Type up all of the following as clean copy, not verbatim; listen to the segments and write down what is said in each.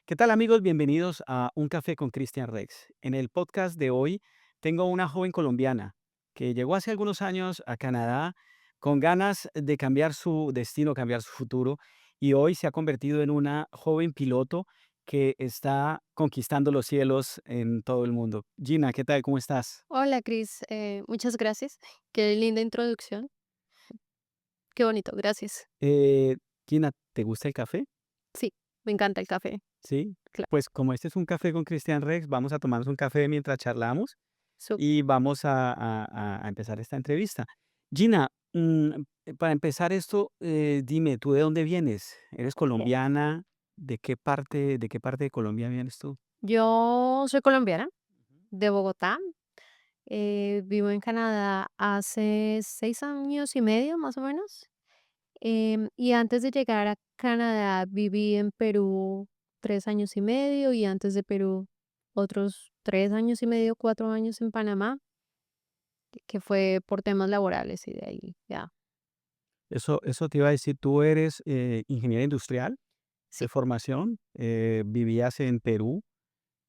¿Qué tal amigos? Bienvenidos a Un Café con Christian Rex. En el podcast de hoy tengo una joven colombiana que llegó hace algunos años a Canadá con ganas de cambiar su destino, cambiar su futuro y hoy se ha convertido en una joven piloto que está conquistando los cielos en todo el mundo. Gina, ¿qué tal? ¿Cómo estás? Hola, Cris. Muchas gracias. Qué linda introducción. Qué bonito, gracias. Eh, Gina, ¿te gusta el café? Sí, me encanta el café. Sí. Claro. Pues como este es un café con Christian Rex, vamos a tomarnos un café mientras charlamos Súper. y vamos a empezar esta entrevista. Gina, para empezar esto, dime, ¿tú de dónde vienes? ¿Eres Bien. colombiana? ¿De qué parte de Colombia vienes tú? Yo soy colombiana, Ujú. de Bogotá. Vivo en Canadá hace 6 años y medio, más o menos. Y antes de llegar a Canadá, viví en Perú 3 años y medio y antes de Perú otros 3 años y medio, 4 años en Panamá, que fue por temas laborales y de ahí ya. Eso te iba a decir, tú eres ingeniera industrial de Sí. formación, vivías en Perú,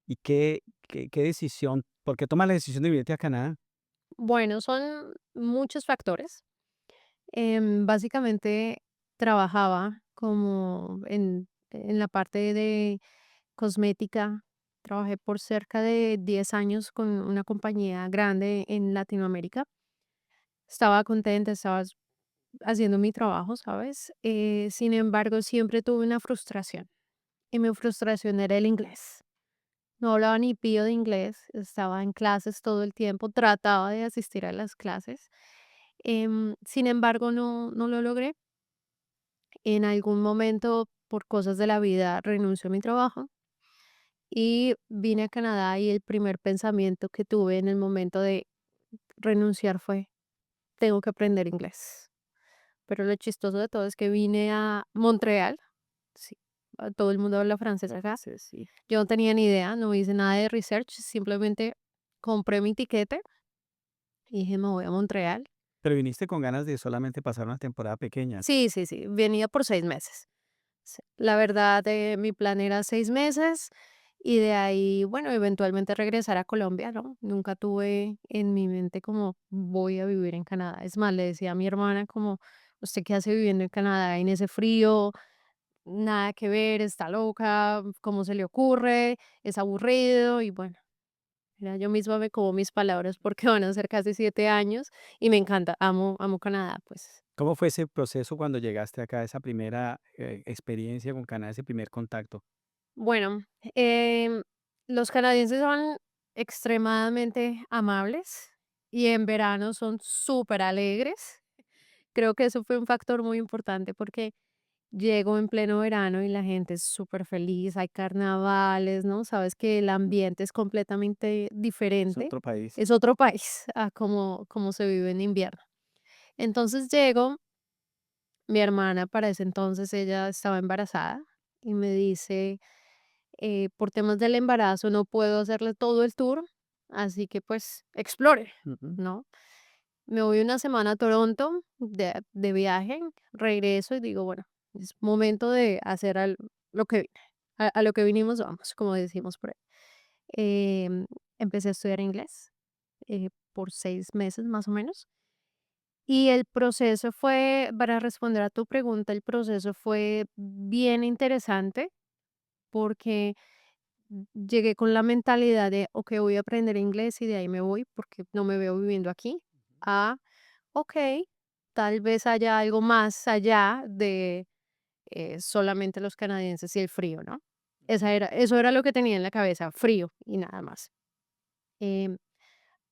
¿y qué decisión, por qué tomas la decisión de venirte a Canadá? Bueno, son muchos factores. Básicamente trabajaba como en la parte de cosmética. Trabajé por cerca de 10 años con una compañía grande en Latinoamérica. Estaba contenta, estaba haciendo mi trabajo, ¿sabes? Sin embargo, siempre tuve una frustración y mi frustración era el inglés. No hablaba ni pío de inglés, estaba en clases todo el tiempo, trataba de asistir a las clases. Sin embargo, no lo logré. En algún momento, por cosas de la vida, renuncio a mi trabajo y vine a Canadá y el primer pensamiento que tuve en el momento de renunciar fue, tengo que aprender inglés. Pero lo chistoso de todo es que vine a Montreal, sí, todo el mundo habla francés acá. Francés, sí. Yo no tenía ni idea, no hice nada de research, simplemente compré mi tiquete y dije, me voy a Montreal. Pero viniste con ganas de solamente pasar una temporada pequeña. Sí, sí, sí, venía por 6 meses. Sí, la verdad, mi plan era 6 meses y de ahí, bueno, eventualmente regresar a Colombia, ¿no? Nunca tuve en mi mente como voy a vivir en Canadá. Es más, le decía a mi hermana como, ¿usted qué hace viviendo en Canadá en ese frío? Nada que ver, está loca, ¿cómo se le ocurre? Es aburrido y bueno, mira, yo misma me como mis palabras porque van a ser casi 7 años y me encanta, amo Canadá, pues. ¿Cómo fue ese proceso cuando llegaste acá, esa primera experiencia con Canadá, ese primer contacto? Bueno, em, los canadienses son extremadamente amables y en verano son súper alegres. Creo que eso fue un factor muy importante porque llego en pleno verano y la gente es súper feliz, hay carnavales, ¿no? Sabes que el ambiente es completamente Es diferente, otro país. es otro país a como se vive en invierno. Entonces llego, mi hermana para ese entonces ella estaba embarazada y me dice por temas del embarazo no puedo hacerle todo el tour, así que pues explore, Ujú. ¿no? Me voy una semana a Toronto de viaje, regreso y digo, bueno, es momento de hacer lo que vine, a lo que vinimos, vamos, como decimos por ahí. Empecé a estudiar inglés por 6 meses más o menos. Y el proceso fue, para responder a tu pregunta, el proceso fue bien interesante porque llegué con la mentalidad de, ok, voy a aprender inglés y de ahí me voy porque no me veo viviendo aquí. A, ok, tal vez haya algo más allá de solamente los canadienses y el frío, ¿no? Eso era lo que tenía en la cabeza, frío y nada más. Em,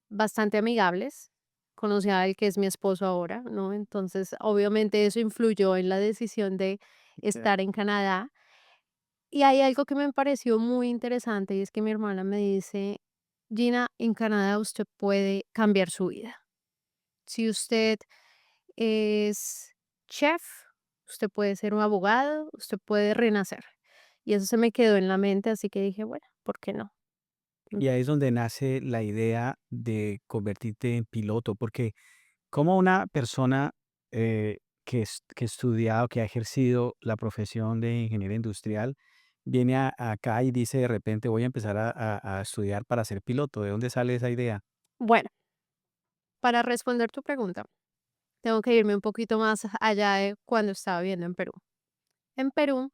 Bastante amigables. Conocí a él que es mi esposo ahora, ¿no? Entonces, obviamente eso influyó en la decisión de Ya. estar en Canadá. Y hay algo que me pareció muy interesante y es que mi hermana me dice, Gina, en Canadá usted puede cambiar su vida. Si usted es chef, usted puede ser un abogado, usted puede renacer. Y eso se me quedó en la mente, así que dije, bueno, ¿por qué no? Mm. Y ahí es donde nace la idea de convertirte en piloto, porque como una persona que ha estudiado, que ha ejercido la profesión de ingeniero industrial, viene acá y dice de repente voy a empezar a estudiar para ser piloto? ¿De dónde sale esa idea? Bueno, para responder tu pregunta, tengo que irme un poquito más allá de cuando estaba viviendo en Perú. En Perú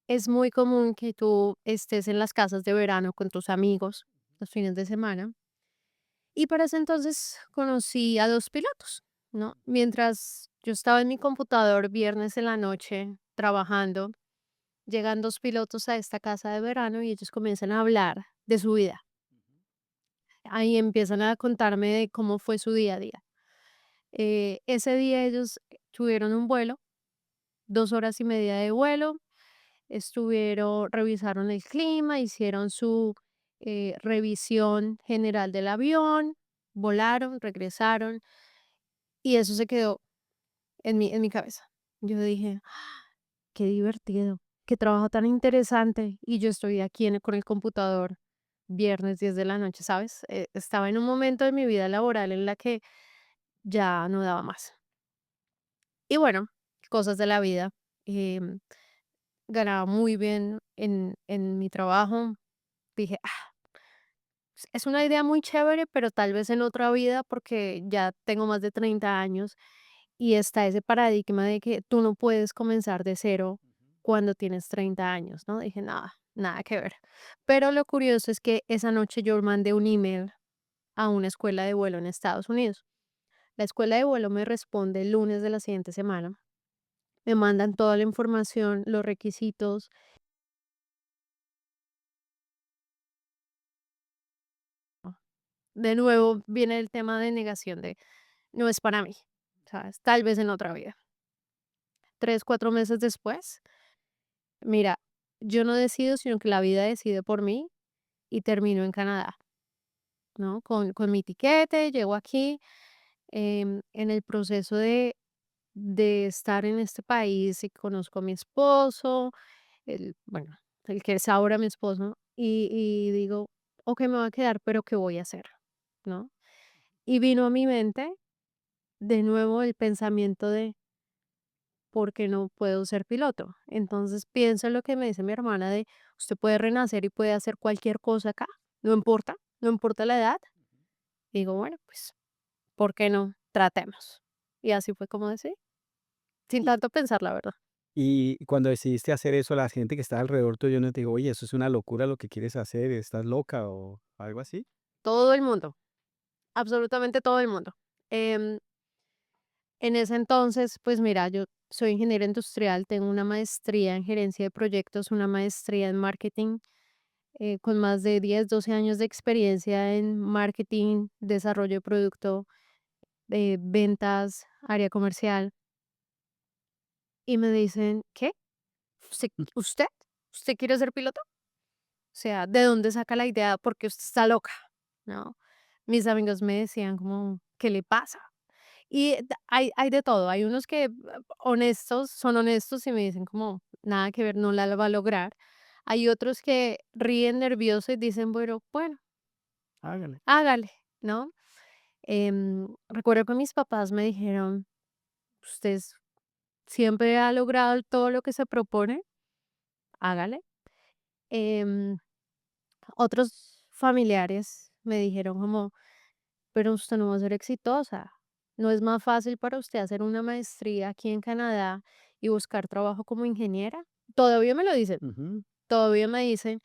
es muy común que tú estés en las casas de verano con tus amigos los fines de semana. Y para ese entonces conocí a 2 pilotos, ¿no? Mientras yo estaba en mi computador viernes en la noche trabajando, llegan 2 pilotos a esta casa de verano y ellos comienzan a hablar de su vida. Ahí empiezan a contarme de cómo fue su día a día. Ese día ellos tuvieron un vuelo, 2 horas y media de vuelo, revisaron el clima, hicieron su, revisión general del avión, volaron, regresaron, y eso se quedó en mi cabeza. Yo dije: "Qué divertido, qué trabajo tan interesante", y yo estoy aquí con el computador viernes 10 de la noche, ¿sabes? Estaba en un momento de mi vida laboral en la que ya no daba más. Y bueno, cosas de la vida, em, ganaba muy bien en mi trabajo. Dije: "Ah, es una idea muy chévere, pero tal vez en otra vida", porque ya tengo más de 30 años y está ese paradigma de que tú no puedes comenzar de cero cuando tienes 30 años, ¿no? Dije: "Nada, nada que ver". Pero lo curioso es que esa noche yo mandé un email a una escuela de vuelo en Estados Unidos. La escuela de vuelo me responde el lunes de la siguiente semana. Me mandan toda la información, los requisitos. De nuevo viene el tema de negación de no es para mí, ¿sabes? Tal vez en otra vida. 3, 4 meses después, mira, yo no decido, sino que la vida decide por mí y termino en Canadá, ¿no? Con mi tiquete, llego aquí, en el proceso de estar en este país y conozco a mi esposo, bueno, el que es ahora mi esposo, y digo, ok, me voy a quedar, pero ¿qué voy a hacer? ¿No? Y vino a mi mente de nuevo el pensamiento de ¿por qué no puedo ser piloto? Entonces pienso en lo que me dice mi hermana de usted puede renacer y puede hacer cualquier cosa acá, no importa, no importa la edad. Digo, bueno, pues, ¿por qué no? Tratemos. Y así fue como decidí, sin Y, tanto pensar, la verdad. y cuando decidiste hacer eso, la gente que estaba alrededor tuyo no te dijo, oye, eso es una locura lo que quieres hacer, estás loca o algo así. Todo el mundo, absolutamente todo el mundo. Em, en ese entonces, pues mira, yo soy ingeniera industrial, tengo una maestría en gerencia de proyectos, una maestría en marketing, con más de 10 12 años de experiencia en marketing, desarrollo de producto, ventas, área comercial. Y me dicen, ¿qué? ¿Usted, usted? ¿Usted quiere ser piloto? O sea, ¿de dónde saca la idea? Porque usted está loca, ¿no? Mis amigos me decían como, ¿qué le pasa? Y hay de todo. Hay unos que son honestos y me dicen como, nada que ver, no la va a lograr. Hay otros que ríen nerviosos y dicen, bueno, Hágale. hágale, ¿no? Recuerdo que mis papás me dijeron, usted siempre ha logrado todo lo que se propone, hágale. Em, Otros familiares me dijeron como, pero usted no va a ser exitosa. ¿No es más fácil para usted hacer una maestría aquí en Canadá y buscar trabajo como ingeniera? Todavía me lo dicen, Ujú. todavía me dicen,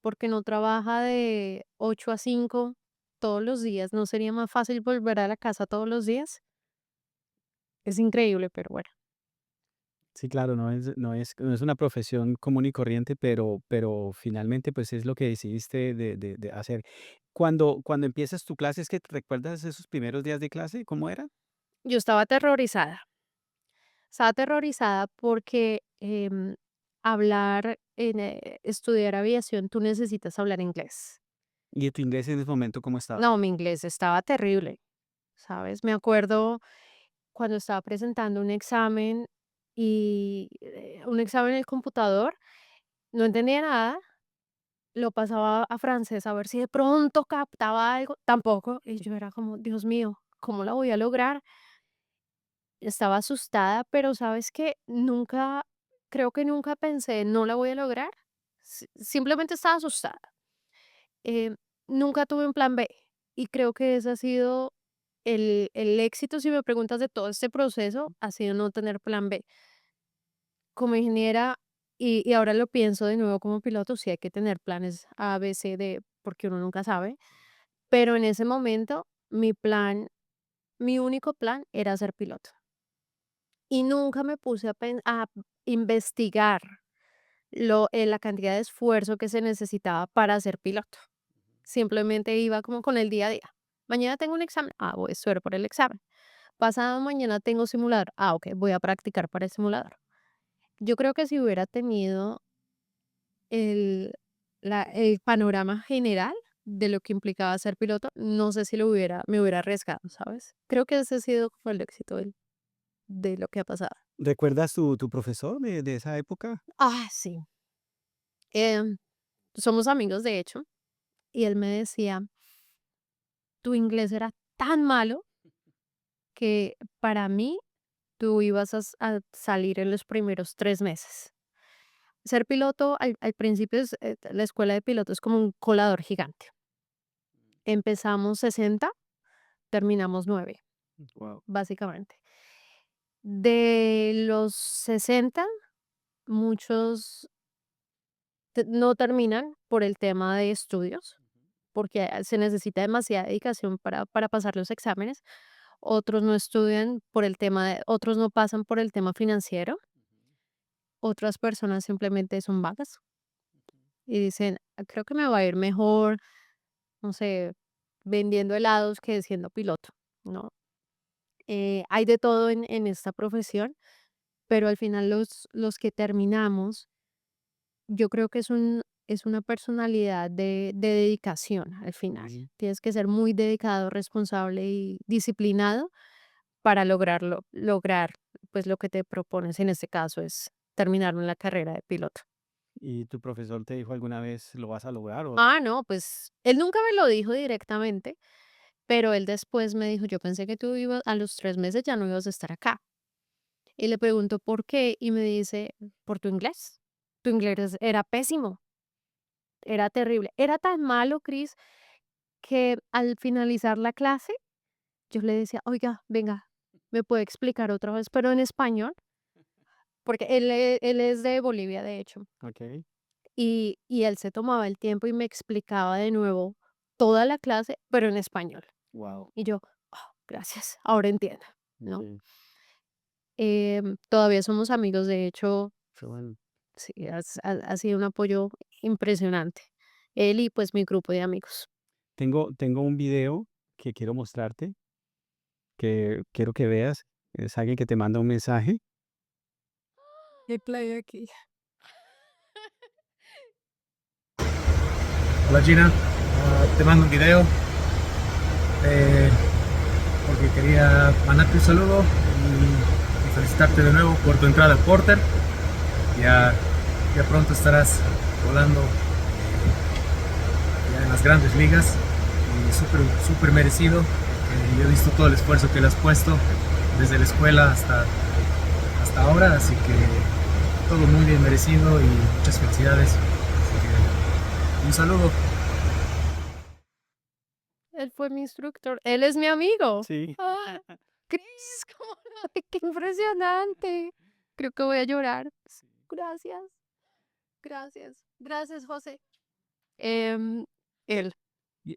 porque no trabaja de 8 a 5 todos los días. ¿No sería más fácil volver a la casa todos los días? Es increíble, pero bueno. Sí, claro, no es una profesión común y corriente, pero finalmente, pues, es lo que decidiste de hacer. Cuando empiezas tu clase, ¿es que te recuerdas esos primeros días de clase? ¿Cómo eran? Yo estaba aterrorizada. Estaba aterrorizada porque estudiar aviación, tú necesitas hablar inglés. ¿Y tu inglés en ese momento cómo estaba? No, mi inglés estaba terrible, ¿sabes? Me acuerdo cuando estaba presentando un examen en el computador, no entendía nada, lo pasaba a francés a ver si de pronto captaba algo, tampoco, y yo era como, Dios mío, ¿cómo la voy a lograr? Estaba asustada, pero sabes que nunca creo que nunca pensé, no la voy a lograr. Simplemente estaba asustada. Eh, Nunca tuve un plan B. Y creo que ese ha sido el éxito, si me preguntas, de todo este proceso, ha sido no tener plan B. Como ingeniera, y ahora lo pienso de nuevo como piloto, sí hay que tener planes A, B, C, D, porque uno nunca sabe. Pero en ese momento, mi único plan era ser piloto. Y nunca me puse a investigar la cantidad de esfuerzo que se necesitaba para ser piloto. Simplemente iba como con el día a día. Mañana tengo un examen. Ah, voy a estudiar por el examen. Pasado mañana tengo simulador. Ah, ok, voy a practicar para el simulador. Yo creo que si hubiera tenido el, el panorama general de lo que implicaba ser piloto, no sé si me hubiera arriesgado, ¿sabes? Creo que ese ha sido como el éxito de lo que ha pasado. ¿Recuerdas tu profesor de esa época? Ah, sí. Em, Somos amigos, de hecho, y él me decía, tu inglés era tan malo que para mí tú ibas a salir en los primeros 3 meses. Ser piloto al principio la escuela de piloto es como un colador gigante. Empezamos 60, terminamos 9, Wow. básicamente. De los 60, muchos no terminan por el tema de estudios, porque se necesita demasiada dedicación para pasar los exámenes. Otros no estudian por el tema otros no pasan por el tema financiero. Otras personas simplemente son vagas y dicen: "Ah, creo que me va a ir mejor, no sé, vendiendo helados que siendo piloto", ¿no? Hay de todo en esta profesión, pero al final los que terminamos, yo creo que es una personalidad de dedicación al final. Sí. Tienes que ser muy dedicado, responsable y disciplinado para lograr, pues, lo que te propones. En este caso es terminar la carrera de piloto. ¿Y tu profesor te dijo alguna vez lo vas a lograr o? Ah, no, pues, él nunca me lo dijo directamente, pero él después me dijo: "Yo pensé que tú ibas a los 3 meses ya no ibas a estar acá". Y le pregunto: "¿Por qué?". Y me dice: "Por tu inglés. Tu inglés era pésimo, era terrible". Era tan malo, Cris, que al finalizar la clase, yo le decía: "Oiga, venga, ¿me puede explicar otra vez, pero en español?". Porque él es de Bolivia, de hecho. Ok. Y él se tomaba el tiempo y me explicaba de nuevo toda la clase, pero en español. Wow. Y yo: Gracias, ahora entiendo", ¿no? Ok. Todavía somos amigos, de hecho, Qué bueno. sí, ha sido un apoyo impresionante. Él y, pues, mi grupo de amigos. Tengo un video que quiero mostrarte, que quiero que veas. Es alguien que te manda un mensaje. ¿Qué play aquí? Hola Gina, te mando un video eh, porque quería mandarte un saludo y felicitarte de nuevo por tu entrada a Porter. Ya, ya pronto estarás volando ya en las grandes ligas y súper merecido. Yo he visto todo el esfuerzo que le has puesto desde la escuela hasta ahora, así que todo muy bien merecido y muchas felicidades. Así que un saludo. Él fue mi instructor, él es mi amigo. Sí. ¡Ah! Cris, ¿cómo no? Qué impresionante. Creo que voy a llorar. Gracias, gracias, gracias, José. Em, Él,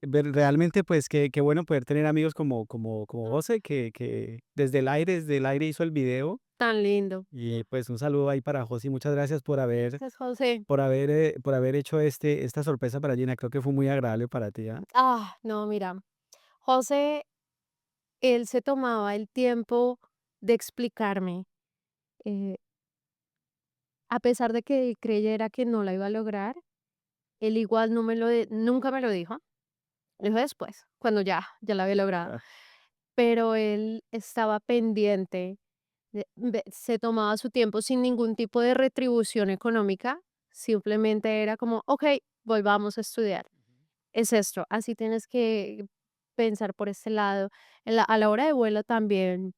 Realmente, pues, qué bueno poder tener amigos como José, que desde el aire hizo el video. tan lindo. Y pues un saludo ahí para José y muchas gracias Gracias, José. por haber hecho esta sorpresa para Gina. Creo que fue muy agradable para ti, ¿ah? No, mira, José, él se tomaba el tiempo de explicarme, eh, a pesar de que él creyera que no la iba a lograr, él igual nunca me lo dijo. Lo dijo después, cuando ya la había logrado. Ah, Pero él estaba pendiente, se tomaba su tiempo sin ningún tipo de retribución económica. Simplemente era como: "Ok, volvamos a estudiar". Es esto, así tienes que pensar por este lado. A la hora de vuelo también,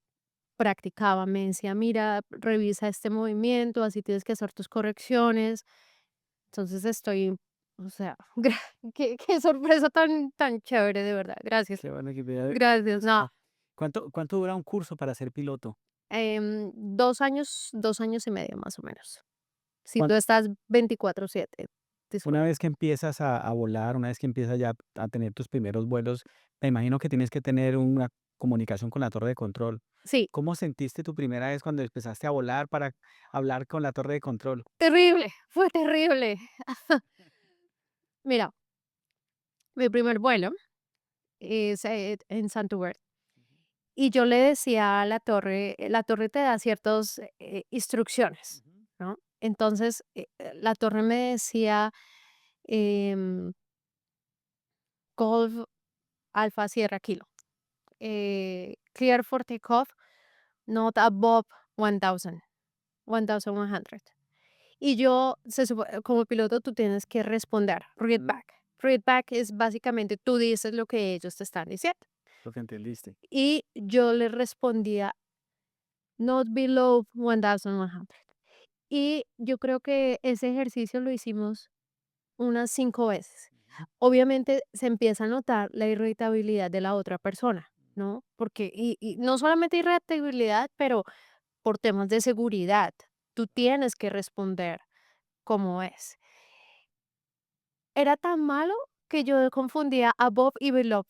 practicaba, me decía, mira, revisa este movimiento, así tienes que hacer tus correcciones. Entonces estoy, o sea, qué sorpresa tan chévere, de verdad. Gracias, Qué bueno que gracias. No, ah, ¿cuánto dura un curso para ser piloto? 2 años y medio más o menos. Si Cuan tú estás 24/7, Una disculpa. vez que empiezas a volar, una vez que empiezas ya a tener tus primeros vuelos, me imagino que tienes que tener una comunicación con la torre de control. Sí, ¿Cómo sentiste tu primera vez cuando empezaste a volar para hablar con la torre de control? terrible, fue terrible. Mira, mi primer vuelo es en Santander. Y yo le decía a la torre te da ciertas instrucciones, Ujú. ¿no? Entonces, la torre me decía, em, Golf Alfa Sierra Kilo, clear for takeoff, not above 1000, 1100. Y yo, como piloto, tú tienes que responder, read Ujú. back. Read back es básicamente tú dices lo que ellos te están diciendo. Lo que entendiste. Y yo le respondía, not below 1100. Y yo creo que ese ejercicio lo hicimos unas 5 veces. Obviamente se empieza a notar la irritabilidad de la otra persona, ¿no? Porque, y no solamente irritabilidad, pero por temas de seguridad, tú tienes que responder como es. Era tan malo que yo confundía above y below.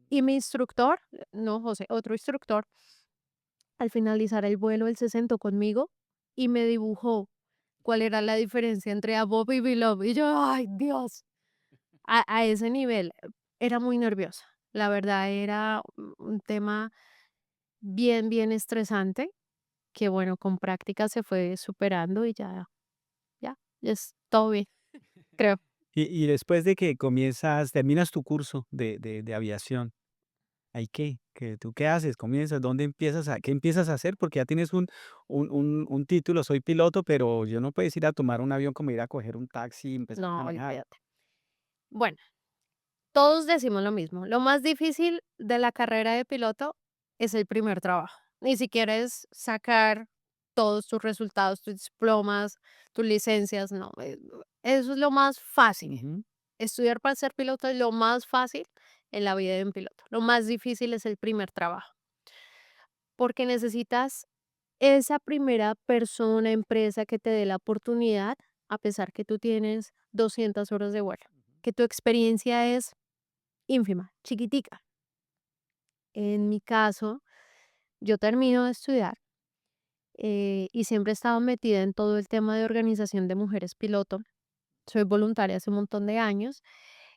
Y mi instructor, no José, otro instructor, al finalizar el vuelo, él se sentó conmigo y me dibujó cuál era la diferencia entre above y below. Y yo, ay, Dios, a ese nivel era muy nerviosa. La verdad era un tema bien estresante que, bueno, con práctica se fue superando y ya es todo bien, creo. Y después de que terminas tu curso de aviación, ¿ahí qué? ¿Tú qué haces? ¿Comienzas? ¿Dónde qué empiezas a hacer? Porque ya tienes un título, soy piloto, pero yo no puedes ir a tomar un avión como ir a coger un taxi y empezar a No, manejar. olvídate. Bueno, todos decimos lo mismo. Lo más difícil de la carrera de piloto es el primer trabajo. Ni siquiera es sacar todos tus resultados, tus diplomas, tus licencias, no. Eso es lo más fácil. Ujú. Estudiar para ser piloto es lo más fácil en la vida de un piloto. Lo más difícil es el primer trabajo, porque necesitas esa primera persona, empresa que te dé la oportunidad, a pesar que tú tienes 200 horas de vuelo, que tu experiencia es ínfima, chiquitica. En mi caso, yo termino de estudiar y siempre he estado metida en todo el tema de organización de mujeres piloto. Soy voluntaria hace un montón de años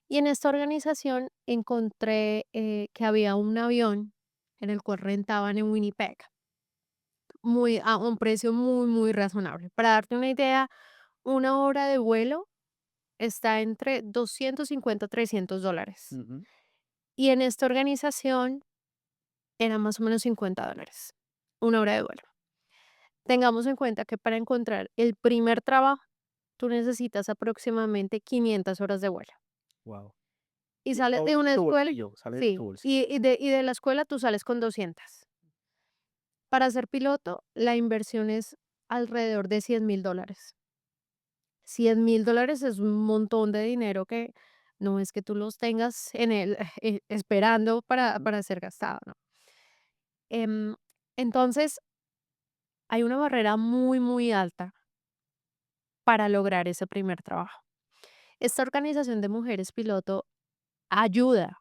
y en esta organización encontré que había un avión en el cual rentaban en Winnipeg, a un precio muy razonable. Para darte una idea, una hora de vuelo está entre 250 a $300. Ujú. Y en esta organización era más o menos $50, una hora de vuelo. Tengamos en cuenta que para encontrar el primer trabajo, tú necesitas aproximadamente 500 horas de vuelo. Wow. Y Y sales todo de de una tu escuela, bolsillo, sale de sí, tu bolsillo. y de la escuela tú sales con 200. Para ser piloto, la inversión es alrededor de $100,000. $100,000 es un montón de dinero que no es que tú los tengas en el, esperando para ser gastado, ¿no? Em, entonces, hay una barrera muy alta para lograr ese primer trabajo. Esta organización de mujeres piloto ayuda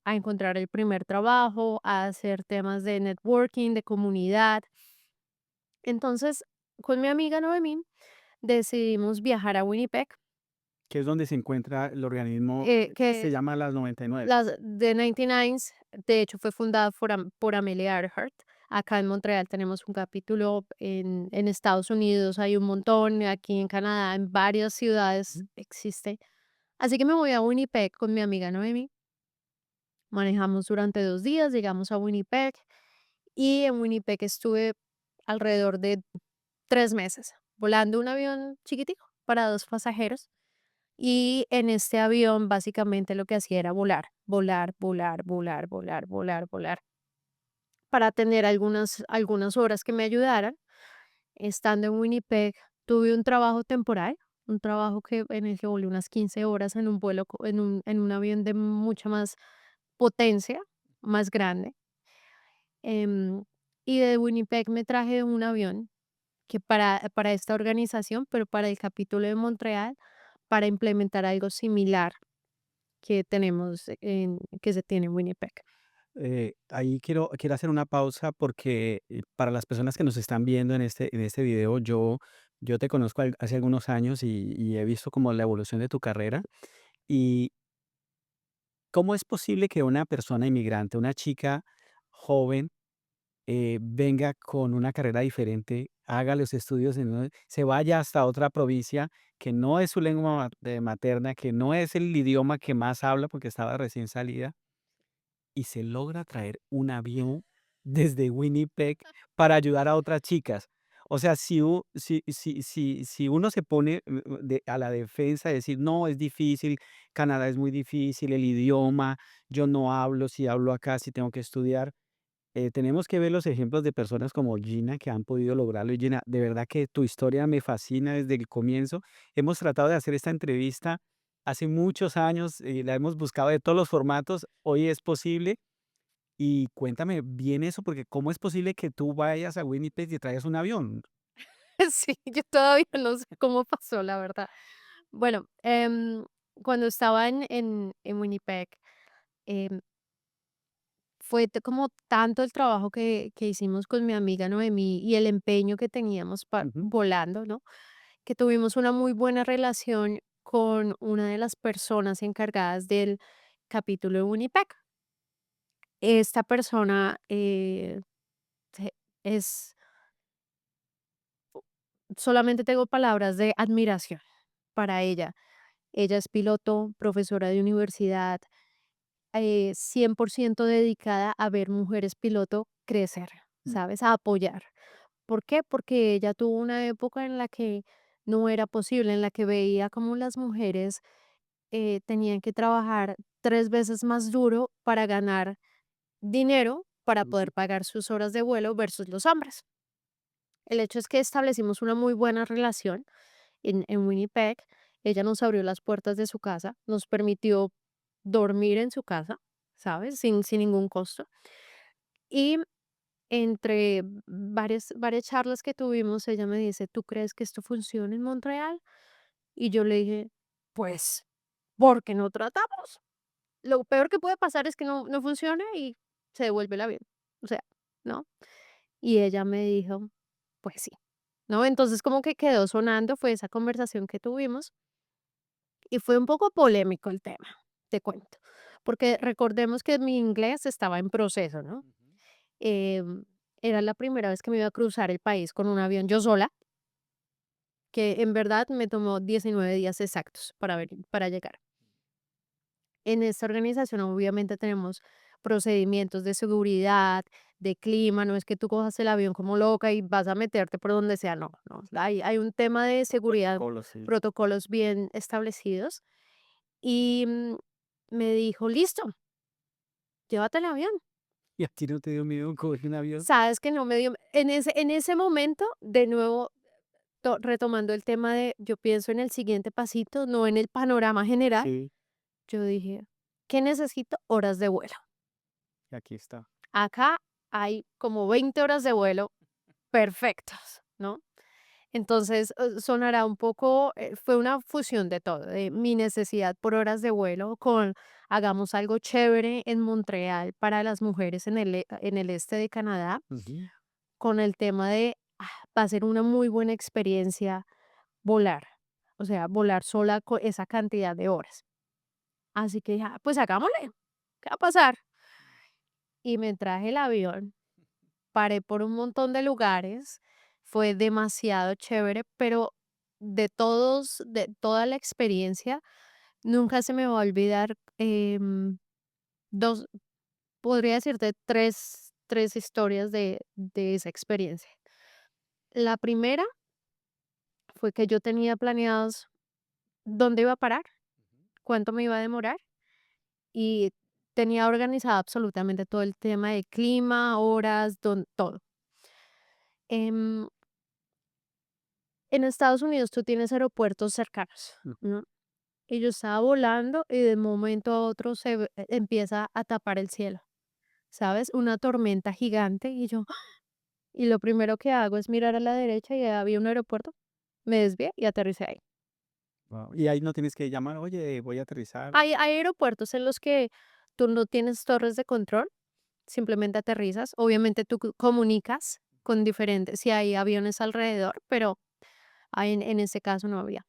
a encontrar el primer trabajo, a hacer temas de networking, de comunidad. Entonces, con mi amiga Noemí decidimos viajar a Winnipeg, Que es donde se encuentra el organismo, se que llama las 99. las de 99, de hecho, fue fundada por Amelia Earhart. Acá en Montreal tenemos un capítulo, en Estados Unidos hay un montón, aquí en Canadá, en varias ciudades Ujú. existe. Así que me voy a Winnipeg con mi amiga Noemi. Manejamos durante 2 días, llegamos a Winnipeg y en Winnipeg estuve alrededor de 3 meses volando un avión chiquitico para 2 pasajeros. Y en este avión básicamente lo que hacía era volar, volar. para tener algunas horas que me ayudaran. Estando en Winnipeg, tuve un trabajo temporal, un trabajo en el que volé unas 15 horas en un vuelo, en un avión de mucha más potencia, más grande. em, y de Winnipeg me traje un avión que para esta organización, pero para el capítulo de Montreal, para implementar algo similar que se tiene en Winnipeg. Ahí quiero hacer una pausa porque para las personas que nos están viendo en este video, yo te conozco hace algunos años y he visto como la evolución de tu carrera. ¿Y cómo es posible que una persona inmigrante, una chica joven, venga con una carrera diferente, haga los estudios, se vaya hasta otra provincia que no es su lengua materna, que no es el idioma que más habla porque estaba recién salida, y se logra traer un avión desde Winnipeg para ayudar a otras chicas? O sea, si uno se pone a la defensa de decir, no, es difícil, Canadá es muy difícil, el idioma, yo no hablo, si hablo acá, si tengo que estudiar. Tenemos que ver los ejemplos de personas como Gina que han podido lograrlo. Y Gina, de verdad que tu historia me fascina desde el comienzo. Hemos tratado de hacer esta entrevista hace muchos años y la hemos buscado de todos los formatos. Hoy es posible. Y cuéntame bien eso, porque ¿cómo es posible que tú vayas a Winnipeg y traigas un avión? Sí, yo todavía no sé cómo pasó, la verdad. Bueno, cuando estaba en Winnipeg, em, fue como tanto el trabajo que hicimos con mi amiga Noemí y el empeño que teníamos Ujú, volando, ¿no? Que tuvimos una muy buena relación con una de las personas encargadas del capítulo de Winnipeg. Esta persona se- es, solamente tengo palabras de admiración para ella. Ella es piloto, profesora de universidad, 100% dedicada a ver mujeres piloto crecer, mm, ¿sabes? A apoyar. ¿Por qué? Porque ella tuvo una época en la que no era posible, en la que veía cómo las mujeres tenían que trabajar 3 veces más duro para ganar dinero para ujú, poder pagar sus horas de vuelo versus los hombres. El hecho es que establecimos una muy buena relación en Winnipeg. Ella nos abrió las puertas de su casa, nos permitió dormir en su casa, ¿sabes? Sin ningún costo. Y entre varias charlas que tuvimos, ella me dice, ¿tú crees que esto funciona en Montreal? Y yo le dije, pues, ¿por qué no tratamos? Lo peor que puede pasar es que no funcione y se devuelve el avión. O sea, ¿no? Y ella me dijo, pues sí, ¿no? Entonces como que quedó sonando, fue esa conversación que tuvimos y fue un poco polémico el tema, te cuento, porque recordemos que mi inglés estaba en proceso, ¿no? ujú. Em, Era la primera vez que me iba a cruzar el país con un avión yo sola, que en verdad me tomó 19 días exactos para llegar. En esta organización obviamente tenemos procedimientos de seguridad, de clima, no es que tú cojas el avión como loca y vas a meterte por donde sea, no, no. Hay un tema de seguridad, Protocolos, sí. protocolos bien establecidos. Y me dijo, listo, llévate el avión. ¿Y a ti no te dio miedo coger un avión? Sabes que no me dio, en ese momento, de nuevo, retomando el tema de, yo pienso en el siguiente pasito, no en el panorama general, Sí, yo dije, ¿qué necesito? Horas de vuelo. y aquí está. Acá hay como 20 horas de vuelo perfectas, ¿no? Entonces, sonará un poco, fue una fusión de todo, de mi necesidad por horas de vuelo con hagamos algo chévere en Montreal para las mujeres en el este de Canadá, Ujú. con el tema de va a ser una muy buena experiencia volar, o sea, volar sola con esa cantidad de horas. Así que dije, pues hagámosle, ¿qué va a pasar? Y me traje el avión. Paré por un montón de lugares, fue demasiado chévere, pero de toda la experiencia, nunca se me va a olvidar, 2, podría decirte tres historias de esa experiencia. La primera fue que yo tenía planeados dónde iba a parar, cuánto me iba a demorar, y tenía organizado absolutamente todo el tema de clima, horas, todo. Em, en Estados Unidos tú tienes aeropuertos cercanos, Mm. ¿no? Y yo estaba volando y de un momento a otro empieza a tapar el cielo, ¿sabes? Una tormenta gigante y yo, ¡ah! Y lo primero que hago es mirar a la derecha y había un aeropuerto, me desvié y aterricé ahí. Guau. Y ahí no tienes que llamar, oye, voy a aterrizar. Hay aeropuertos en los que tú no tienes torres de control, simplemente aterrizas. Obviamente tú comunicas con diferentes, si hay aviones alrededor, pero en ese caso no había.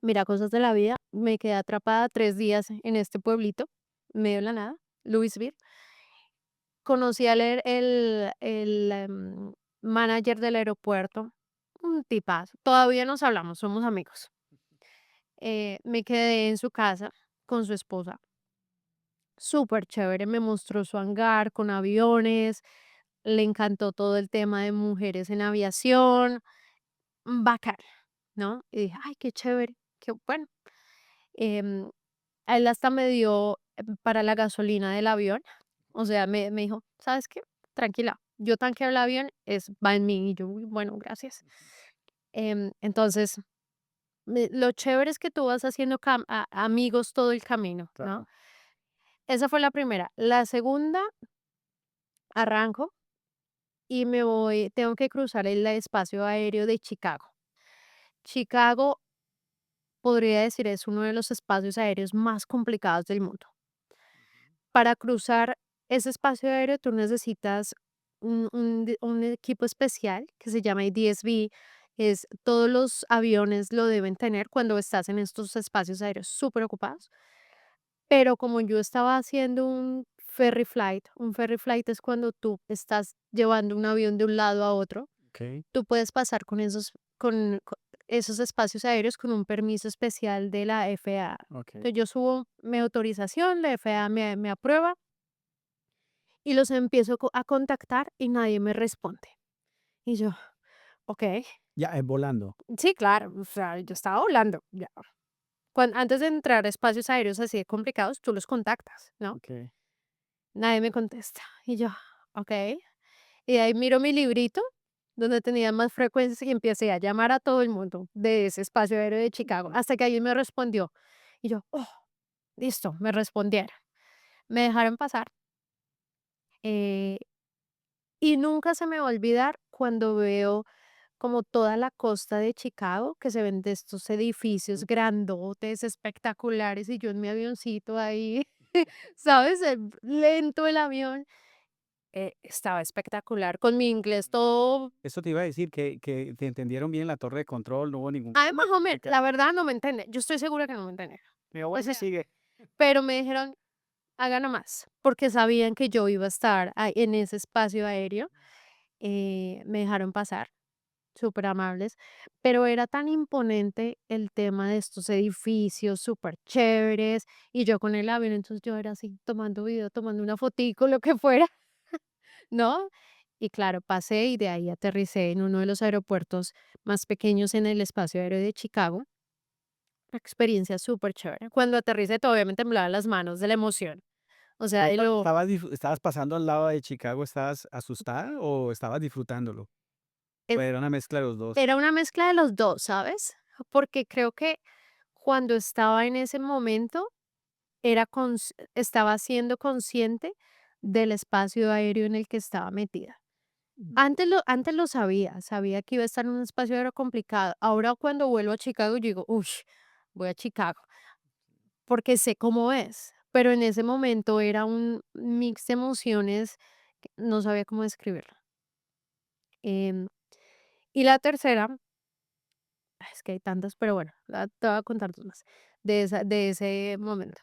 Mira, cosas de la vida, me quedé atrapada 3 días en este pueblito, en medio de la nada, Louisville. Conocí al manager del aeropuerto, un tipazo. Todavía nos hablamos, somos amigos. Me quedé en su casa con su esposa. Súper chévere, me mostró su hangar con aviones, le encantó todo el tema de mujeres en aviación, bacán, ¿no? Y dije, ay, qué chévere, qué bueno. Em, A él hasta me dio para la gasolina del avión. O sea, me dijo, ¿sabes qué? Tranquila, yo tanqueo el avión, va en mí. Y yo, "Uy, bueno, gracias". Entonces, lo chévere es que tú vas haciendo amigos todo el camino, ¿no? Claro. Esa fue la primera. La segunda, arranco y me voy, tengo que cruzar el espacio aéreo de Chicago. Chicago, podría decir, es uno de los espacios aéreos más complicados del mundo. Para cruzar ese espacio aéreo, tú necesitas un equipo especial que se llama DSV. Todos los aviones lo deben tener cuando estás en estos espacios aéreos súper ocupados. Pero como yo estaba haciendo un ferry flight es cuando tú estás llevando un avión de un lado a otro, Ok, tú puedes pasar con esos espacios aéreos con un permiso especial de la FAA. ok. Entonces yo subo mi autorización, la FAA me aprueba y los empiezo a contactar y nadie me responde. Y yo, ok, Ya, volando. sí, claro, o sea, yo estaba volando. Ya. Antes de entrar a espacios aéreos así de complicados, tú los contactas, ¿no? Ok. Nadie me contesta. Y yo, ok. Y ahí miro mi librito donde tenía más frecuencias y empecé a llamar a todo el mundo de ese espacio aéreo de Chicago, hasta que alguien me respondió. Y yo, oh, listo, me respondieron. Me dejaron pasar. eh, y nunca se me va a olvidar cuando veo como toda la costa de Chicago, que se ven de estos edificios grandotes, espectaculares, y yo en mi avioncito ahí, ¿sabes? Lento el avión. Estaba espectacular, con mi inglés todo. Eso te iba a decir, que te entendieron bien la torre de control, no hubo ningún Ay, más o menos, complica- la verdad no me entendí. Yo estoy segura que no me entendí. Pero O bueno, sea, sigue. pero me dijeron, hagan más, porque sabían que yo iba a estar en ese espacio aéreo. Me dejaron pasar, súper amables, pero era tan imponente el tema de estos edificios súper chéveres y yo con el avión, entonces yo era así, tomando video, tomando una fotico, lo que fuera, ¿no? Y claro, pasé y de ahí aterricé en uno de los aeropuertos más pequeños en el espacio aéreo de Chicago. Una experiencia súper chévere. Cuando aterricé todavía me temblaban las manos de la emoción. O sea, ¿Tú cuando estabas pasando al lado de Chicago, estabas asustada o estabas disfrutándolo? ¿O es- era una mezcla de los dos? era una mezcla de los dos, ¿sabes? Porque creo que cuando estaba en ese momento, estaba siendo consciente del espacio aéreo en el que estaba metida. Antes lo sabía que iba a estar en un espacio aéreo complicado. Ahora cuando vuelvo a Chicago, yo digo, uff, voy a Chicago, porque sé cómo es. Pero en ese momento era un mix de emociones que no sabía cómo describirlo. Em, y la tercera, es que hay tantas, pero bueno, te voy a contar dos más de ese momento.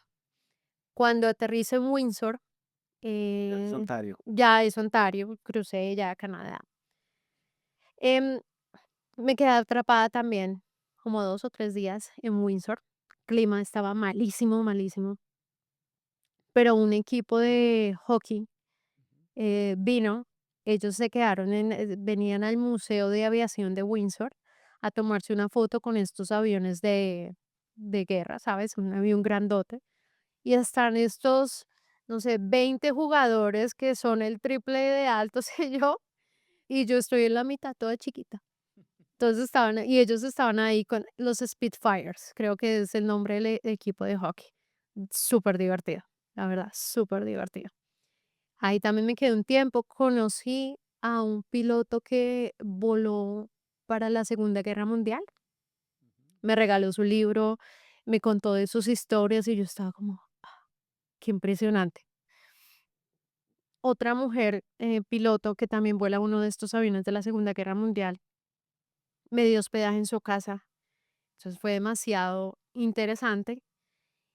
Cuando aterrizo en Windsor, Ya es eh, Ontario. ya es Ontario, crucé ya a Canadá. em, Me quedé atrapada también como 2 o 3 días en Windsor. Clima estaba malísimo, malísimo. Pero un equipo de hockey vino. Ellos se quedaron venían al Museo de Aviación de Windsor a tomarse una foto con estos aviones de guerra, ¿sabes? Un avión grandote. Y están estos. no sé, 20 jugadores que son el triple de altos que yo, y yo estoy en la mitad toda chiquita. Entonces y ellos estaban ahí con los Spitfires, creo que es el nombre del equipo de hockey. Súper divertido, la verdad, súper divertido. Ahí también me quedé un tiempo, conocí a un piloto que voló para la Segunda Guerra Mundial, me regaló su libro, me contó de sus historias y yo estaba como, qué impresionante. Otra mujer piloto que también vuela uno de estos aviones de la Segunda Guerra Mundial, me dio hospedaje en su casa, entonces fue demasiado interesante.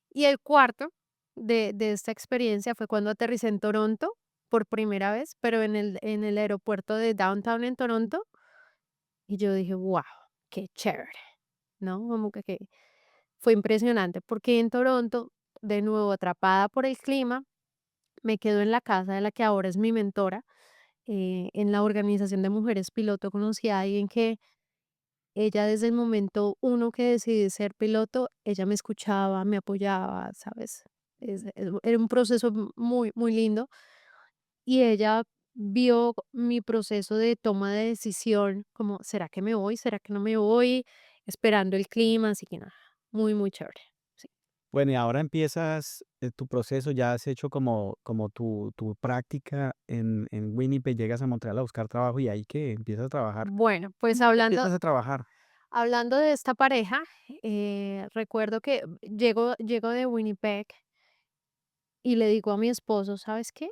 Y el cuarto de esta experiencia fue cuando aterricé en Toronto por primera vez, pero en el aeropuerto de Downtown en Toronto. Y yo dije, wow, qué chévere, ¿no? Como que fue impresionante, porque en Toronto, de nuevo atrapada por el clima, me quedo en la casa de la que ahora es mi mentora. En la organización de mujeres piloto conocí a alguien que ella desde el momento uno que decidí ser piloto, ella me escuchaba, me apoyaba, ¿sabes? Era un proceso muy, muy lindo y ella vio mi proceso de toma de decisión, como, ¿será que me voy? ¿Será que no me voy? Esperando el clima, así que nada, muy, muy chévere. Sí. Bueno, y ahora empiezas tu proceso, ya has hecho como tu práctica en Winnipeg, llegas a Montreal a buscar trabajo y ahí que empiezas a trabajar. Bueno, pues ¿Cómo empiezas a trabajar? hablando de esta pareja, recuerdo que llego de Winnipeg y le digo a mi esposo, ¿sabes qué?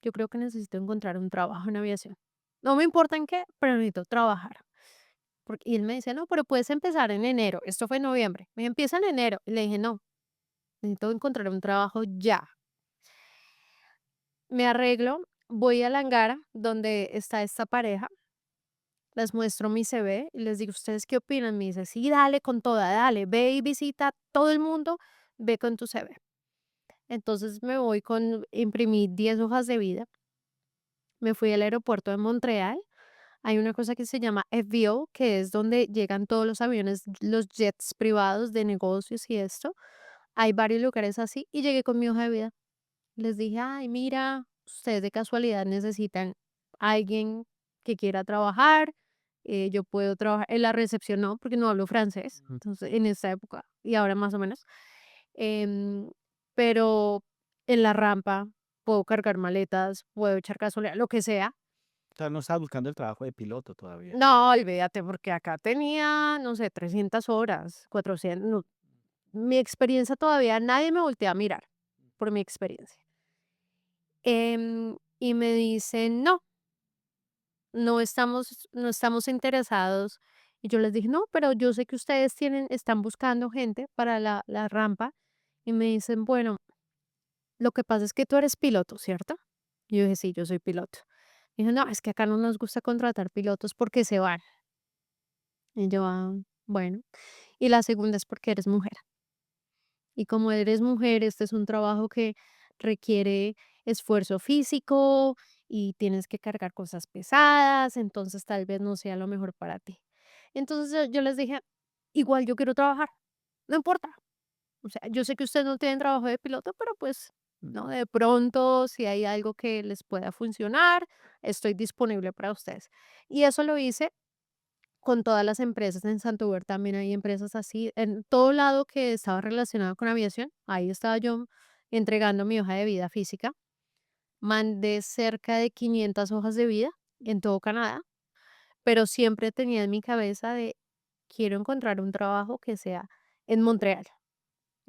Yo creo que necesito encontrar un trabajo en aviación. No me importa en qué, pero necesito trabajar. Y él me dice, no, pero puedes empezar en enero. Esto fue en noviembre. Me dijo, empieza en enero. Y le dije, no, necesito encontrar un trabajo ya. Me arreglo, voy al hangar donde está esta pareja, les muestro mi CV y les digo, ¿ustedes qué opinan? Me dice, sí, dale con toda, dale, ve y visita a todo el mundo, ve con tu CV. Entonces me voy imprimí 10 hojas de vida, me fui al aeropuerto de Montreal. Hay una cosa que se llama FBO, que es donde llegan todos los aviones, los jets privados de negocios y esto. Hay varios lugares así y llegué con mi hoja de vida. Les dije, ay, mira, ustedes de casualidad necesitan alguien que quiera trabajar. Yo puedo trabajar en la recepción, no, porque no hablo francés. Ujú. Entonces, en esta época y ahora más o menos. Em, pero en la rampa puedo cargar maletas, puedo echar gasolina, lo que sea. O sea, no estás buscando el trabajo de piloto todavía. No, olvídate, porque acá tenía, no sé, 300 horas, 400. No, mi experiencia todavía, nadie me voltea a mirar por mi experiencia. Y me dicen, no, no estamos interesados. Y yo les dije, no, pero yo sé que ustedes están buscando gente para la rampa. Y me dicen, bueno, lo que pasa es que tú eres piloto, ¿cierto? Y yo dije, sí, yo soy piloto. Y dijo, no, es que acá no nos gusta contratar pilotos porque se van. Y yo, "Ah, bueno. Y la segunda es porque eres mujer. Y como eres mujer, este es un trabajo que requiere esfuerzo físico y tienes que cargar cosas pesadas, entonces tal vez no sea lo mejor para ti". Entonces yo les dije, igual yo quiero trabajar, no importa. O sea, yo sé que ustedes no tienen trabajo de piloto, pero pues, Mm. ¿no? De pronto, si hay algo que les pueda funcionar, estoy disponible para ustedes. Y eso lo hice con todas las empresas. En Santander también hay empresas así. En todo lado que estaba relacionado con aviación, ahí estaba yo entregando mi hoja de vida física. Mandé cerca de 500 hojas de vida en todo Canadá, pero siempre tenía en mi cabeza de quiero encontrar un trabajo que sea en Montreal.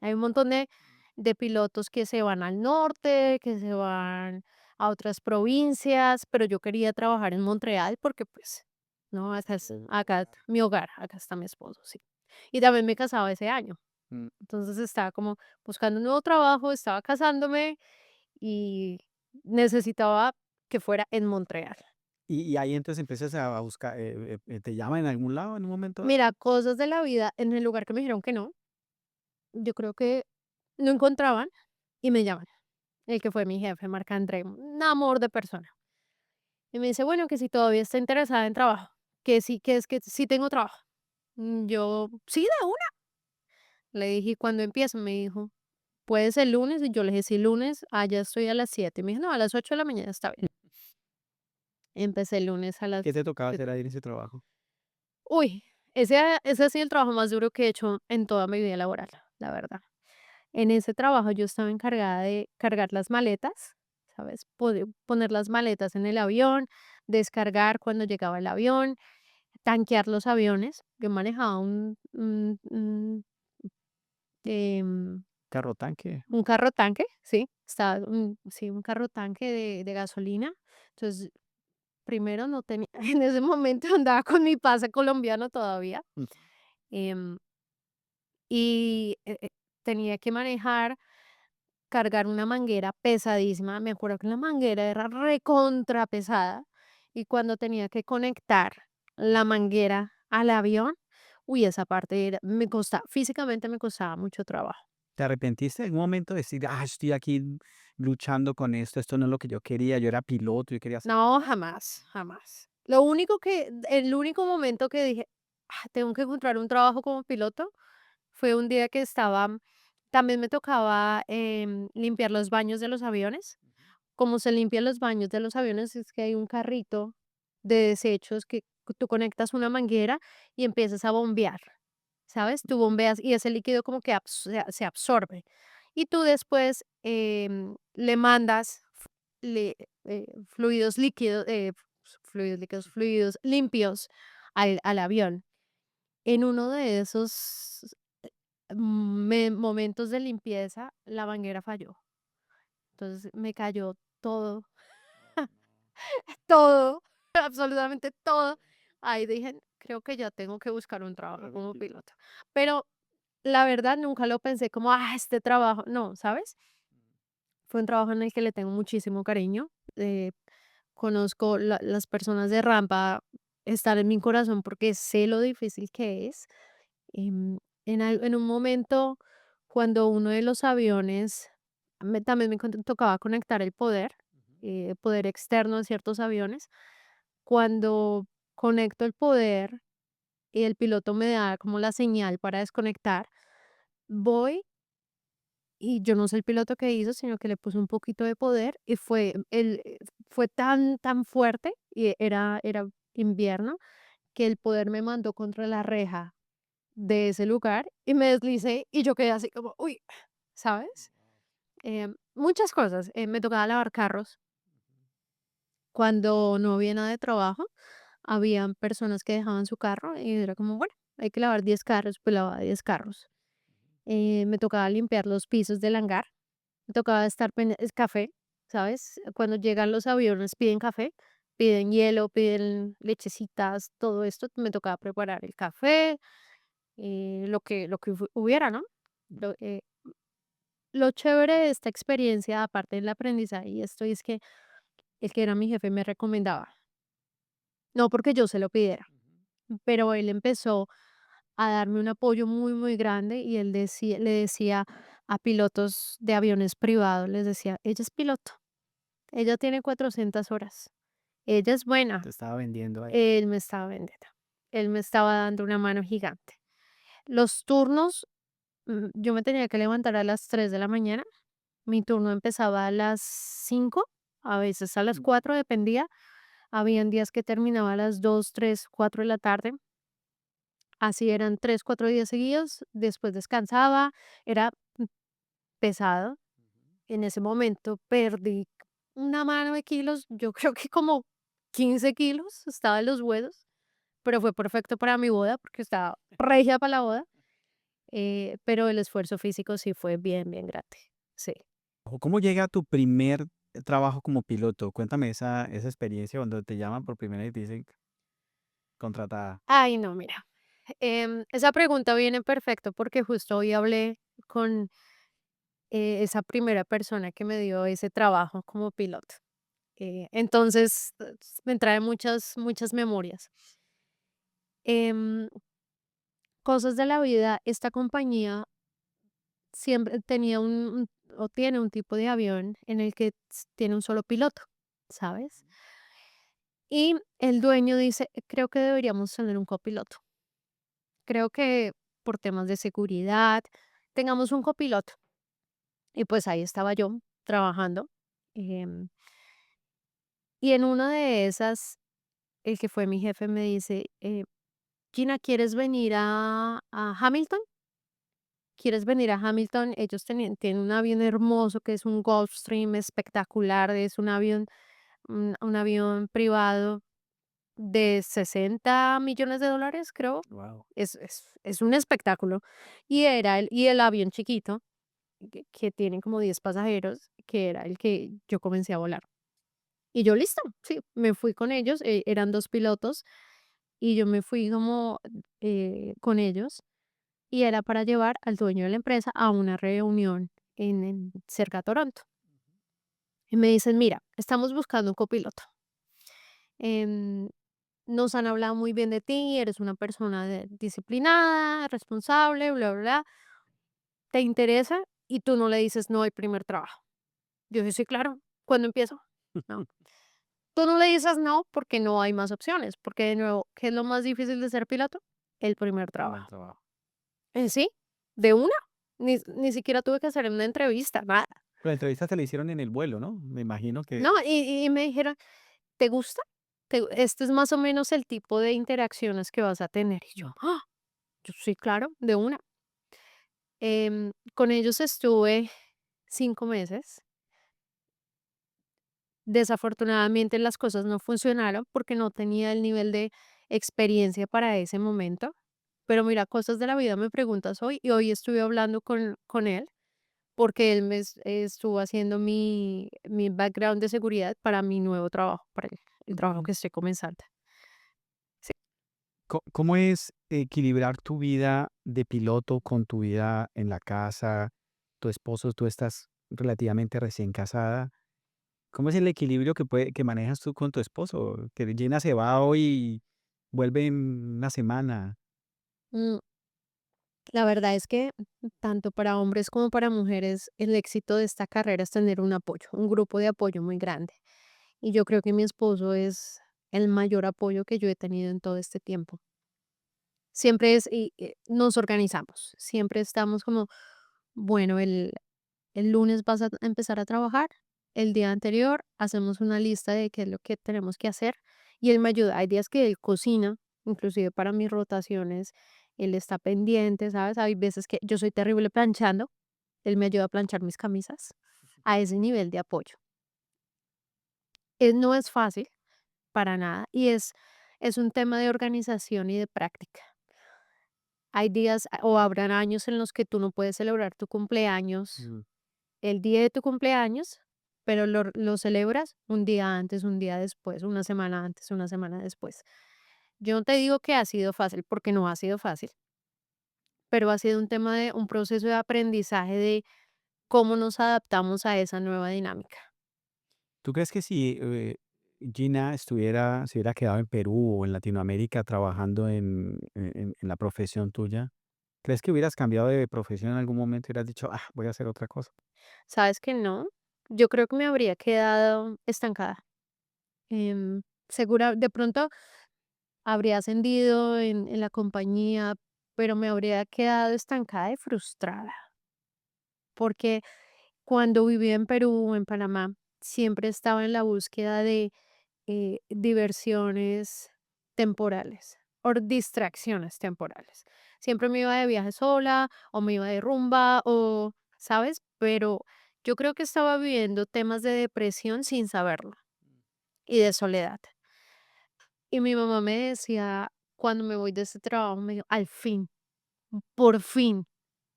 Hay un montón de pilotos que se van al norte, que se van a otras provincias, pero yo quería trabajar en Montreal porque pues, no, acá mi hogar, acá está mi esposo, sí. Y también me casaba ese año. Mm. Entonces estaba como buscando un nuevo trabajo, estaba casándome y necesitaba que fuera en Montreal. Y ahí entonces empiezas a buscar, ¿te llaman en algún lado en un momento dado? Mira, cosas de la vida en el lugar que me dijeron que no, yo creo que no encontraban y me llaman. El que fue mi jefe, Marc André, un amor de persona. Y me dice, bueno, que si todavía está interesada en trabajo, que sí tengo trabajo. Yo, sí, de una. Le dije, ¿y cuándo empiezo? Me dijo, ¿puedes el lunes? Y yo le dije, sí, lunes, ya estoy a las 7. Y me dijo, no, a las 8 de la mañana está bien. Empecé el lunes a las ¿Qué te tocaba 7. hacer ahí en ese trabajo? Uy, ese ha sido el trabajo más duro que he hecho en toda mi vida laboral, la verdad. En ese trabajo yo estaba encargada de cargar las maletas, ¿sabes? Poner las maletas en el avión, descargar cuando llegaba el avión, tanquear los aviones. Yo manejaba em, ¿Carro tanque? un carro tanque, sí, sí, un carro tanque de gasolina. Entonces, primero no tenía, en ese momento andaba con mi pase colombiano todavía. Mm, em, y tenía que manejar, cargar una manguera pesadísima. Me acuerdo que la manguera era recontra pesada y cuando tenía que conectar la manguera al avión, uy, esa parte me costaba, físicamente me costaba mucho trabajo. ¿Te arrepentiste en un momento de decir, estoy aquí luchando con esto no es lo que yo quería, yo era piloto, yo quería hacer... No, jamás, jamás. El único momento que dije, tengo que encontrar un trabajo como piloto, fue un día que también me tocaba limpiar los baños de los aviones. Como se limpian los baños de los aviones, es que hay un carrito de desechos que tú conectas una manguera y empiezas a bombear, ¿sabes? Tú bombeas y ese líquido como que se absorbe. Y tú después le mandas fluidos líquidos, fluidos limpios al avión. En uno de esos momentos de limpieza, la manguera falló. Entonces me cayó todo, todo, absolutamente todo. Ahí dije, creo que ya tengo que buscar un trabajo como piloto. Pero la verdad nunca lo pensé como, este trabajo. No, ¿sabes? Fue un trabajo en el que le tengo muchísimo cariño. Conozco las personas de rampa, están en mi corazón porque sé lo difícil que es. En un momento, cuando uno de los aviones, también tocaba conectar poder externo de ciertos aviones. Cuando conecto el poder y el piloto me da como la señal para desconectar, voy y yo no sé el piloto que hizo, sino que le puso un poquito de poder y fue tan, tan fuerte y era invierno que el poder me mandó contra la reja de ese lugar y me deslicé y yo quedé así como, uy, ¿sabes? Muchas cosas. Me tocaba lavar carros cuando no había nada de trabajo. Habían personas que dejaban su carro y era como, bueno, hay que lavar 10 carros, pues lavaba 10 carros. Me tocaba limpiar los pisos del hangar. Me tocaba estar es café, ¿sabes? Cuando llegan los aviones piden café, piden hielo, piden lechecitas, todo esto. Me tocaba preparar el café, lo que hubiera, ¿no? Lo, eh, lo chévere de esta experiencia, aparte del aprendizaje, y esto es que el que era mi jefe me recomendaba, no porque yo se lo pidiera, pero él empezó a darme un apoyo muy, muy grande y le decía a pilotos de aviones privados, les decía, ella es piloto, ella tiene 400 horas, ella es Te buena. estaba vendiendo ahí. Él me estaba vendiendo, él me estaba dando una mano gigante. Los turnos, yo me tenía que levantar a las 3 de la mañana. Mi turno empezaba a las 5, a veces a las 4, dependía. Habían días que terminaba a las 2, 3, 4 de la tarde. Así eran 3, 4 días seguidos. Después descansaba. Era pesado. En ese momento perdí una mano de kilos. Yo creo que como 15 kilos estaba en los huesos. Pero fue perfecto para mi boda porque estaba regia para la boda. Pero el esfuerzo físico sí fue bien, bien grande. Sí. O, ¿cómo llega tu primer trabajo como piloto? Cuéntame esa experiencia cuando te llaman por primera vez y te dicen contratada. Ay, no, mira. Esa pregunta viene perfecto porque justo hoy hablé con esa primera persona que me dio ese trabajo como piloto. Entonces, me trae muchas, muchas memorias. Em, Cosas de la vida, esta compañía siempre tenía o tiene un tipo de avión en el que tiene un solo piloto, ¿sabes? Y el dueño dice, creo que deberíamos tener un copiloto. Creo que por temas de seguridad, tengamos un copiloto. Y pues ahí estaba yo trabajando. em, y en una de esas, el que fue mi jefe me dice, Gina, ¿quieres venir a Hamilton? ¿Quieres venir a Hamilton? Ellos tienen un avión hermoso que es un Gulfstream espectacular, es un avión privado de 60 millones de dólares, creo. Wow. Es un espectáculo. Y el avión chiquito, que tiene como 10 pasajeros, que era el que yo comencé a volar. Y yo, listo, sí, me fui con ellos, eran 2 pilotos, y yo me fui como, con ellos, y era para llevar al dueño de la empresa a una reunión en cerca a Toronto. Y me dicen: "Mira, estamos buscando un copiloto, em, nos han hablado muy bien de ti, eres una persona disciplinada, responsable, bla, bla, bla, ¿te interesa?". Y tú no le dices no al primer trabajo. Yo dije: "Sí, claro, ¿cuándo empiezo?". No. Tú no le dices no porque no hay más opciones, porque de nuevo, ¿qué es lo más difícil de ser piloto? El primer Primer trabajo. trabajo. Sí, de una. Ni siquiera tuve que hacer una entrevista, nada. Pero la entrevista te la hicieron en el vuelo, ¿no? Me imagino que No, y me dijeron: "¿Te gusta? Este es más o menos el tipo de interacciones que vas a tener". Y yo: "Ah". Yo: "Sí, claro, de una". Con ellos estuve 5 meses. Desafortunadamente, las cosas no funcionaron porque no tenía el nivel de experiencia para ese momento. Pero mira, cosas de la vida me preguntas hoy, y hoy estuve hablando con él porque él estuvo haciendo mi background de seguridad para mi nuevo trabajo, para el trabajo que estoy comenzando. Sí. ¿cómo es equilibrar tu vida de piloto con tu vida en la casa? Tu esposo, tú estás relativamente recién casada. ¿Cómo es el equilibrio que manejas tú con tu esposo? Que Gina se va hoy y vuelve en una semana. Mm, la verdad es que tanto para hombres como para mujeres, el éxito de esta carrera es tener un apoyo, un grupo de apoyo muy grande. Y yo creo que mi esposo es el mayor apoyo que yo he tenido en todo este tiempo. Siempre nos organizamos, siempre estamos como, bueno, el lunes vas a empezar a trabajar, el día anterior hacemos una lista de qué es lo que tenemos que hacer, y él me ayuda. Hay días que él cocina, inclusive para mis rotaciones, él está pendiente, ¿sabes? Hay veces que yo soy terrible planchando, él me ayuda a planchar mis camisas, a ese nivel de apoyo. No es fácil, para nada, y es un tema de organización y de práctica. Hay días o habrán años en los que tú no puedes celebrar tu cumpleaños Mm. el día de tu cumpleaños, pero lo celebras un día antes, un día después, una semana antes, una semana después. Yo no te digo que ha sido fácil, porque no ha sido fácil, pero ha sido un tema de un proceso de aprendizaje de cómo nos adaptamos a esa nueva dinámica. ¿Tú crees que si Gina se hubiera quedado en Perú o en Latinoamérica trabajando en la profesión tuya, crees que hubieras cambiado de profesión en algún momento y hubieras dicho, ah, voy a hacer otra cosa? ¿Sabes que no? Yo creo que me habría quedado estancada. Segura, de pronto habría ascendido en la compañía, pero me habría quedado estancada y frustrada, porque cuando vivía en Perú o en Panamá, siempre estaba en la búsqueda de diversiones temporales o distracciones temporales. Siempre me iba de viaje sola o me iba de rumba o, ¿sabes? Pero yo creo que estaba viviendo temas de depresión sin saberlo y de soledad. Y mi mamá me decía, cuando me voy de ese trabajo, me dijo, al fin, por fin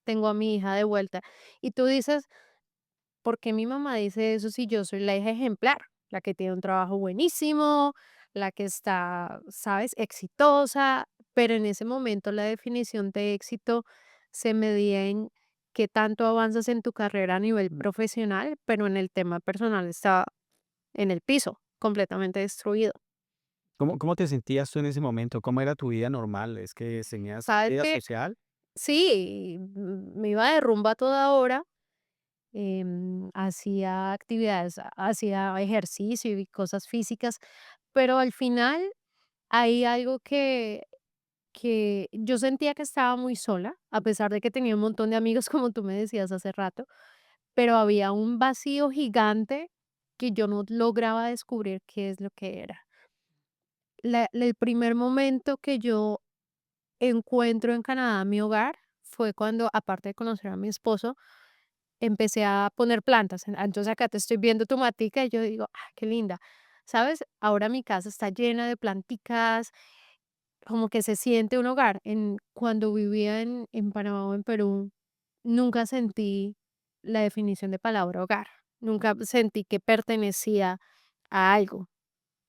tengo a mi hija de vuelta. Y tú dices, ¿por qué mi mamá dice eso si yo soy la hija ejemplar? La que tiene un trabajo buenísimo, la que está, ¿sabes?, exitosa, pero en ese momento la definición de éxito se medía en qué tanto avanzas en tu carrera a nivel Mm. profesional, pero en el tema personal estaba en el piso, completamente destruido. ¿Cómo te sentías tú en ese momento? ¿Cómo era tu vida normal? ¿Es que tenías ¿Sabes vida qué? social? Sí, me iba de rumba a toda hora, hacía actividades, hacía ejercicio y cosas físicas, pero al final hay algo que yo sentía que estaba muy sola, a pesar de que tenía un montón de amigos, como tú me decías hace rato, pero había un vacío gigante que yo no lograba descubrir qué es lo que era. El primer momento que yo encuentro en Canadá mi hogar fue cuando, aparte de conocer a mi esposo, empecé a poner plantas. Entonces acá te estoy viendo tu matica y yo digo, ah, qué linda. ¿Sabes? Ahora mi casa está llena de planticas, como que se siente un hogar. Cuando vivía en Panamá o en Perú, nunca sentí la definición de palabra hogar. Nunca sentí que pertenecía a algo.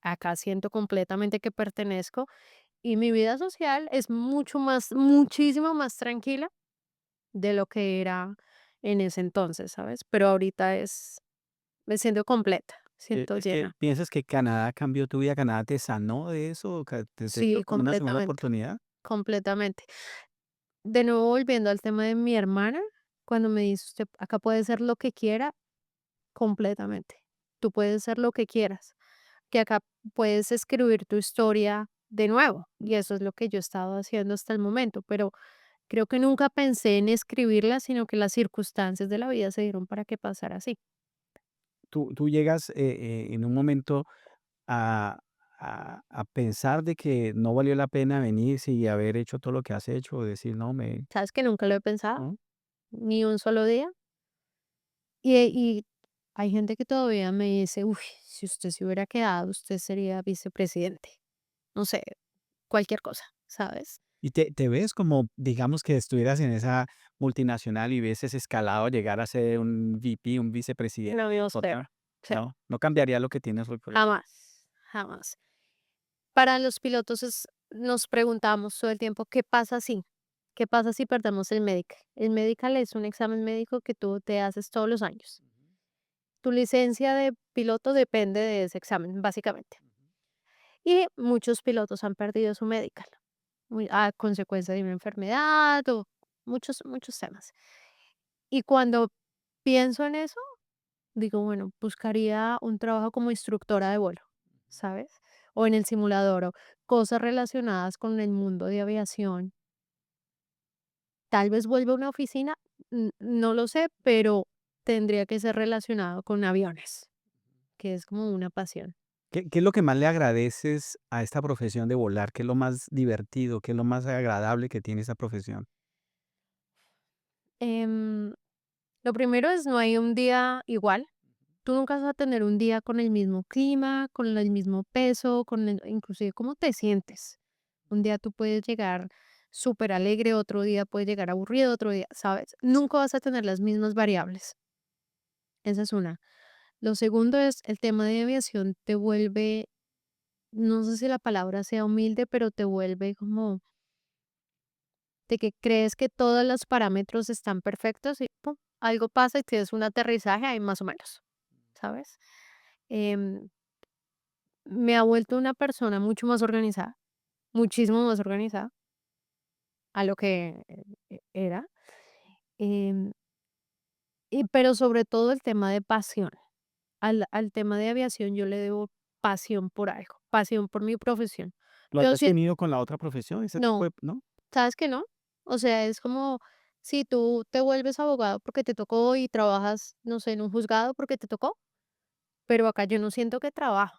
Acá siento completamente que pertenezco y mi vida social es mucho más, muchísimo más tranquila de lo que era en ese entonces, ¿sabes? Pero ahorita me siento completa, siento Es que llena. piensas que Canadá cambió tu vida, Canadá te sanó de eso, te dio Sí, como una segunda completamente, oportunidad. completamente. De nuevo, volviendo al tema de mi hermana, cuando me dice usted, acá puede ser lo que quiera, completamente. Tú puedes ser lo que quieras, que acá puedes escribir tu historia de nuevo. Y eso es lo que yo he estado haciendo hasta el momento, pero creo que nunca pensé en escribirla, sino que las circunstancias de la vida se dieron para que pasara así. Tú llegas en un momento a, a pensar de que no valió la pena venirse y haber hecho todo lo que has hecho, o decir, no, ¿Sabes que nunca lo he pensado? ¿no? Ni un solo día. Y hay gente que todavía me dice, uy, si usted se hubiera quedado, usted sería vicepresidente. No sé, cualquier cosa, ¿sabes? Y te ves como, digamos que estuvieras en esa multinacional y hubieses escalado a llegar a ser un VP, un vicepresidente, No, Dios, cero, whatever. cero, No, no cambiaría lo que tienes hoy por hoy. jamás, jamás. Para los pilotos nos preguntamos todo el tiempo, ¿qué pasa si? ¿Qué pasa si perdemos el medical? El medical es un examen médico que tú te haces todos los años. Tu licencia de piloto depende de ese examen, básicamente. Y muchos pilotos han perdido su medical a consecuencia de una enfermedad o muchos, muchos temas. Y cuando pienso en eso, digo, bueno, buscaría un trabajo como instructora de vuelo, ¿sabes? O en el simulador o cosas relacionadas con el mundo de aviación. Tal vez vuelva a una oficina, no lo sé, pero tendría que ser relacionado con aviones, que es como una pasión. ¿Qué es lo que más le agradeces a esta profesión de volar? ¿Qué es lo más divertido? ¿Qué es lo más agradable que tiene esta profesión? Em, lo primero es no hay un día igual. Tú nunca vas a tener un día con el mismo clima, con el mismo peso, inclusive cómo te sientes. Un día tú puedes llegar súper alegre, otro día puedes llegar aburrido, otro día, ¿sabes? Nunca vas a tener las mismas variables. Esa es una. Lo segundo es el tema de aviación te vuelve, no sé si la palabra sea humilde, pero te vuelve como de que crees que todos los parámetros están perfectos y pum, algo pasa y tienes un aterrizaje ahí más o menos, ¿sabes? Em, Me ha vuelto una persona mucho más organizada, muchísimo más organizada a lo que era. Em, pero sobre todo el tema de pasión. Al tema de aviación yo le debo pasión por algo, pasión por mi profesión. ¿Lo Yo has sí, tenido con la otra profesión? Ese tipo no, de, ¿no? ¿sabes que no? O sea, es como si tú te vuelves abogado porque te tocó y trabajas, no sé, en un juzgado porque te tocó, pero acá yo no siento que trabajo.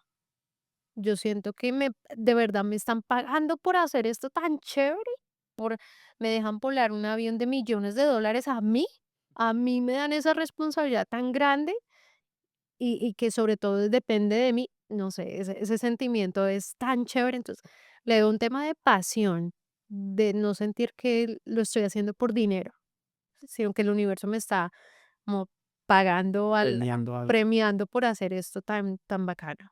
Yo siento que de verdad me están pagando por hacer esto tan chévere, por me dejan volar un avión de millones de dólares a mí me dan esa responsabilidad tan grande y que sobre todo depende de mí, no sé, ese sentimiento es tan chévere, entonces le doy un tema de pasión, de no sentir que lo estoy haciendo por dinero, sino que el universo me está como pagando Premiando algo. premiando por hacer esto tan bacano.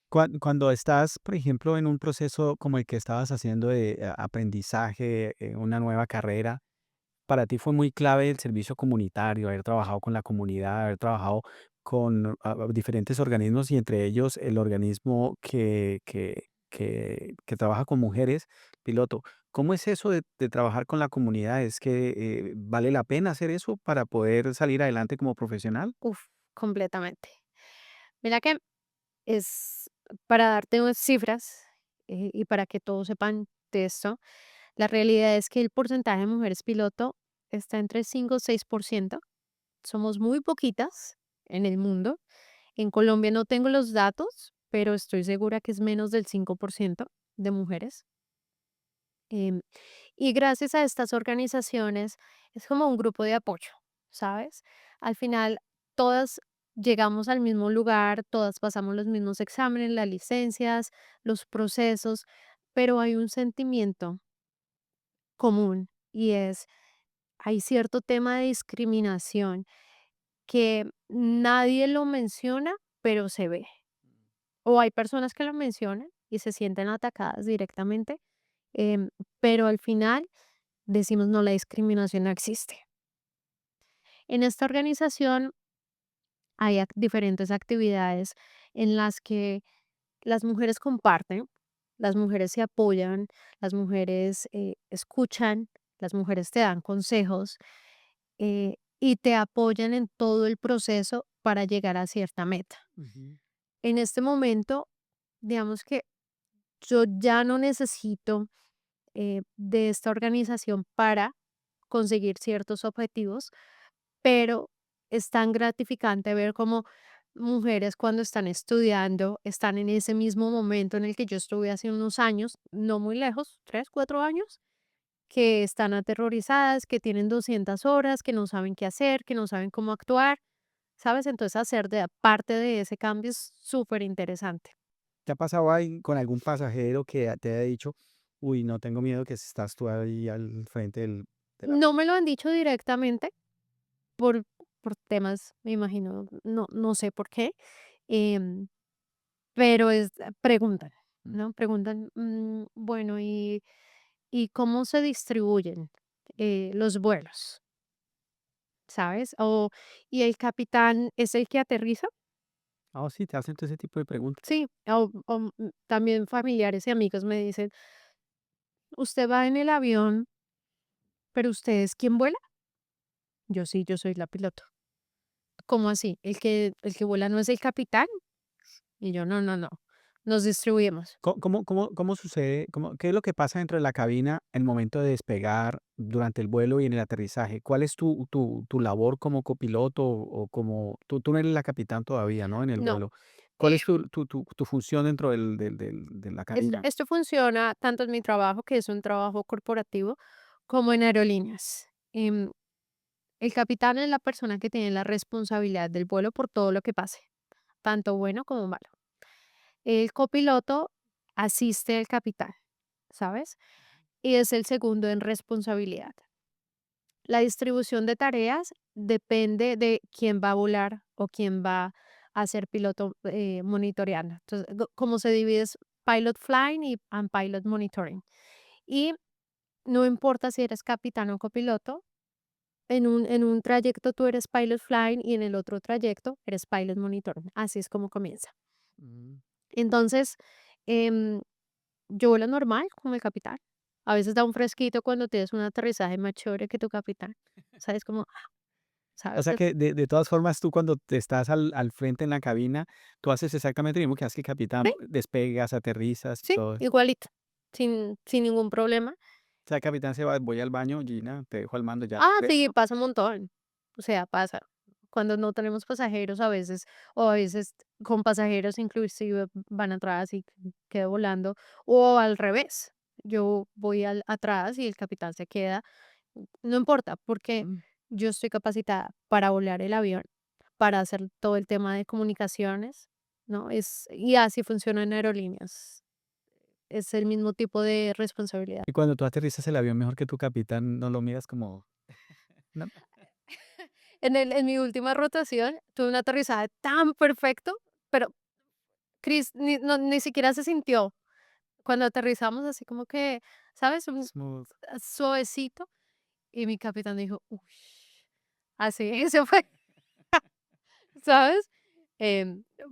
Cuando estás, por ejemplo, en un proceso como el que estabas haciendo de aprendizaje, una nueva carrera, para ti fue muy clave el servicio comunitario, haber trabajado con la comunidad, haber trabajado con diferentes organismos y entre ellos el organismo que trabaja con mujeres piloto. ¿Cómo es eso de trabajar con la comunidad? ¿Es que vale la pena hacer eso para poder salir adelante como profesional? Uf, completamente. Mira que es para darte unas cifras y para que todos sepan de esto, la realidad es que el porcentaje de mujeres piloto está entre 5 o 6%, somos muy poquitas en el mundo. En Colombia no tengo los datos, pero estoy segura que es menos del 5% de mujeres. Em, y gracias a estas organizaciones es como un grupo de apoyo, ¿sabes? Al final, todas llegamos al mismo lugar, todas pasamos los mismos exámenes, las licencias, los procesos, pero hay un sentimiento común y es, hay cierto tema de discriminación que nadie lo menciona, pero se ve. O hay personas que lo mencionan y se sienten atacadas directamente, em, pero al final decimos, no, la discriminación no existe. En esta organización hay diferentes actividades en las que las mujeres comparten, las mujeres se apoyan, las mujeres escuchan, las mujeres te dan consejos y te apoyan en todo el proceso para llegar a cierta meta. Ujú. En este momento, digamos que yo ya no necesito de esta organización para conseguir ciertos objetivos, pero es tan gratificante ver cómo mujeres cuando están estudiando están en ese mismo momento en el que yo estuve hace unos años, no muy lejos, 3, 4 años, que están aterrorizadas, que tienen 200 horas, que no saben qué hacer, que no saben cómo actuar, ¿sabes? Entonces hacer de parte de ese cambio es súper interesante. ¿Te ha pasado ahí con algún pasajero que te haya dicho, uy, no tengo miedo que estás tú ahí al frente del No avión? me lo han dicho directamente por, por temas, me imagino, no sé por qué, em, pero preguntan, Mm. ¿no? Preguntan, bueno, ¿y cómo se distribuyen los vuelos? ¿Sabes? ¿Y el capitán es el que aterriza? Ah, sí, te hacen todo ese tipo de preguntas. Sí, también familiares y amigos me dicen, ¿usted va en el avión, pero usted es quien vuela? Yo sí, yo soy la piloto. ¿Cómo así? ¿El que vuela no es el capitán? Y yo, no, no, no, nos distribuimos. ¿Cómo sucede? ¿Qué es lo que pasa dentro de la cabina en el momento de despegar, durante el vuelo y en el aterrizaje? ¿Cuál es tu labor como copiloto o como, tú no eres la capitán todavía, ¿no? En el No, vuelo. ¿Cuál es em, tu función dentro de la cabina? esto funciona tanto en mi trabajo, que es un trabajo corporativo, como en aerolíneas. El capitán es la persona que tiene la responsabilidad del vuelo por todo lo que pase, tanto bueno como malo. El copiloto asiste al capitán, ¿sabes? Y es el segundo en responsabilidad. La distribución de tareas depende de quién va a volar o quién va a ser piloto monitoreando. Entonces, cómo se divide es pilot flying y and pilot monitoring. Y no importa si eres capitán o copiloto, en un trayecto tú eres pilot flying y en el otro trayecto eres pilot monitoring. Así es como comienza. Mm. Entonces, em, yo vuelo normal como el capitán. A veces da un fresquito cuando tienes un aterrizaje más chévere que tu capitán. ¿Sabes? Como, O ¿sabes? sea que de todas formas, tú cuando te estás al frente en la cabina, tú haces exactamente lo mismo que hace el capitán, Sí, despegas, aterrizas y sí, todo eso. igualito, sin ningún problema. O sea, el capitán se va, voy al baño, Gina, te dejo al mando, ya Ah, sí, regreso. pasa un montón. O sea, pasa. Cuando no tenemos pasajeros a veces, o a veces con pasajeros inclusive van atrás y quedo volando, o al revés. Yo voy atrás y el capitán se queda. No importa, porque Mm. yo estoy capacitada para volar el avión, para hacer todo el tema de comunicaciones, ¿no? Y así funciona en aerolíneas. Es el mismo tipo de responsabilidad. Y cuando tú aterrizas el avión, mejor que tu capitán, no lo miras como, no. En mi última rotación tuve un aterrizaje tan perfecto, pero Chris ni siquiera se sintió. Cuando aterrizamos así como que, ¿sabes? Smooth. Suavecito. Y mi capitán dijo, uy, así, se fue, ¿sabes?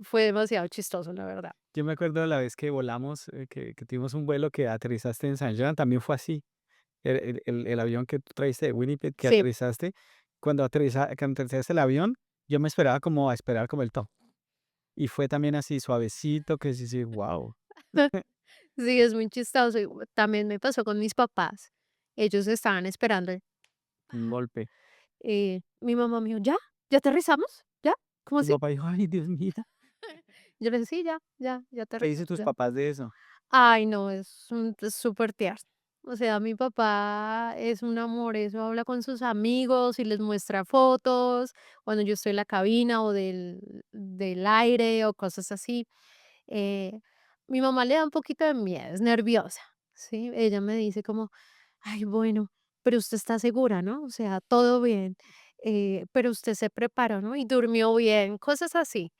Fue demasiado chistoso, la verdad. Yo me acuerdo de la vez que volamos, que tuvimos un vuelo que aterrizaste en San Juan, también fue así. El avión que tú traiste de Winnipeg, que Sí. aterrizaste, cuando aterrizaste el avión, yo me esperaba como a esperar como el top. Y fue también así suavecito, que sí, sí, wow, Sí, es muy chistoso. Y también me pasó con mis papás. Ellos estaban esperando. un golpe. Mi mamá me dijo, ¿ya? ¿Ya aterrizamos? ¿Ya? ¿Cómo Tu así? papá dijo: "Ay, Dios mío". Yo le decía, sí, ya ¿Qué dicen aterrizamos, tus ya. papás de eso? Ay, no, es súper tierno. O sea, mi papá es un amor, eso habla con sus amigos y les muestra fotos cuando yo estoy en la cabina o del aire o cosas así. Eh, Mi mamá le da un poquito de miedo, es nerviosa, ¿sí? Ella me dice como, ay, bueno, pero usted está segura, ¿no? O sea, todo bien, pero usted se preparó, ¿no? Y durmió bien, cosas así.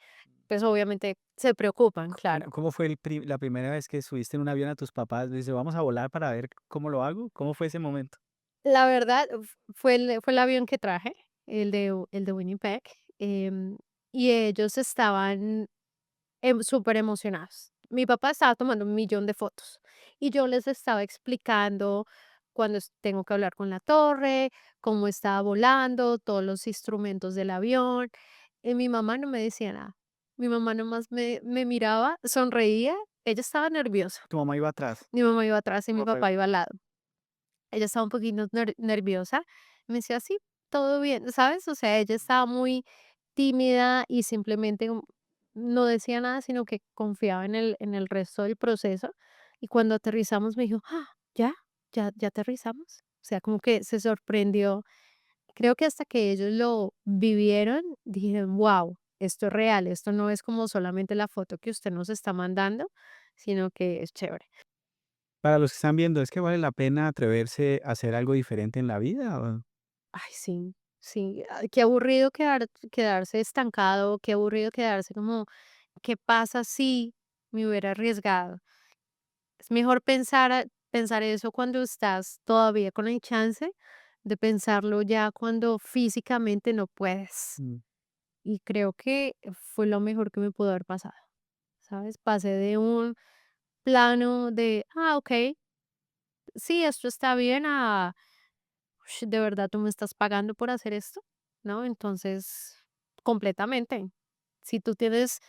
Pues obviamente se preocupan, claro. ¿Cómo fue la primera vez que subiste en un avión a tus papás? Dice: "Vamos a volar para ver cómo lo hago". ¿Cómo fue ese momento? La verdad, fue el avión que traje, el de Winnipeg, em, y ellos estaban súper emocionados. Mi papá estaba tomando un millón de fotos y yo les estaba explicando cuando tengo que hablar con la torre, cómo estaba volando, todos los instrumentos del avión. Y mi mamá no me decía nada. Mi mamá nomás me miraba, sonreía, ella estaba nerviosa. Tu mamá iba atrás. Mi mamá iba atrás y mi Papá. papá iba al lado. Ella estaba un poquito nerviosa. Me decía: "Sí, todo bien", ¿sabes? O sea, ella estaba muy tímida y simplemente, no decía nada, sino que confiaba en el resto del proceso. Y cuando aterrizamos me dijo: "Ah, ¿ya? ¿Ya aterrizamos?". O sea, como que se sorprendió. Creo que hasta que ellos lo vivieron, dijeron: "Guau, esto es real, esto no es como solamente la foto que usted nos está mandando, sino que es chévere". Para los que están viendo, ¿es que vale la pena atreverse a hacer algo diferente en la vida? ¿O? Ay, sí, sí, qué aburrido quedarse estancado, qué aburrido quedarse como, ¿qué pasa si me hubiera arriesgado? Es mejor pensar eso cuando estás todavía con el chance de pensarlo ya cuando físicamente no puedes. Mm. Y creo que fue lo mejor que me pudo haber pasado, ¿sabes? Pasé de un plano de, ok, sí, esto está bien, a ¿de verdad tú me estás pagando por hacer esto? ¿No? Entonces, completamente. Si tú tienes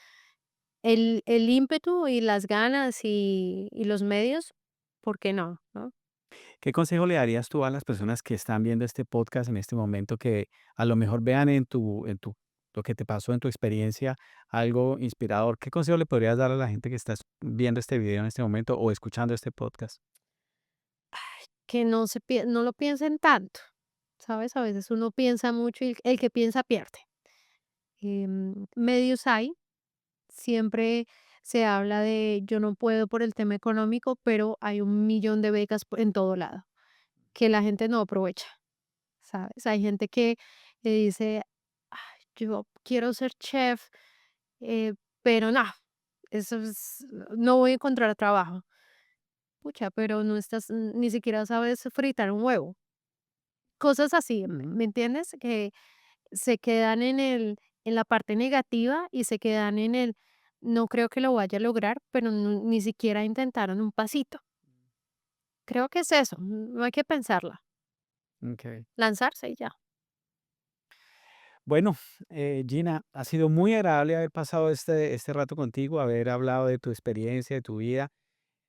el ímpetu y las ganas y los medios, ¿por qué no? ¿No? ¿Qué consejo le darías tú a las personas que están viendo este podcast en este momento, que a lo mejor vean lo que te pasó en tu experiencia, algo inspirador? ¿Qué consejo le podrías dar a la gente que está viendo este video en este momento o escuchando este podcast? Que no lo piensen tanto, ¿sabes? A veces uno piensa mucho y el que piensa pierde. Medios hay, siempre se habla de yo no puedo por el tema económico, pero hay un millón de becas en todo lado que la gente no aprovecha. ¿Sabes? Hay gente que dice: "Ay, yo quiero ser chef, pero no, no voy a encontrar trabajo". Pucha, pero no estás, ni siquiera sabes fritar un huevo. Cosas así, ¿me entiendes? Que se quedan en la parte negativa y se quedan en el, no creo que lo vaya a lograr, pero ni siquiera intentaron un pasito. Creo que es eso, no hay que pensarla, Ok. lanzarse y ya. Bueno, Gina, ha sido muy agradable haber pasado este rato contigo, haber hablado de tu experiencia, de tu vida.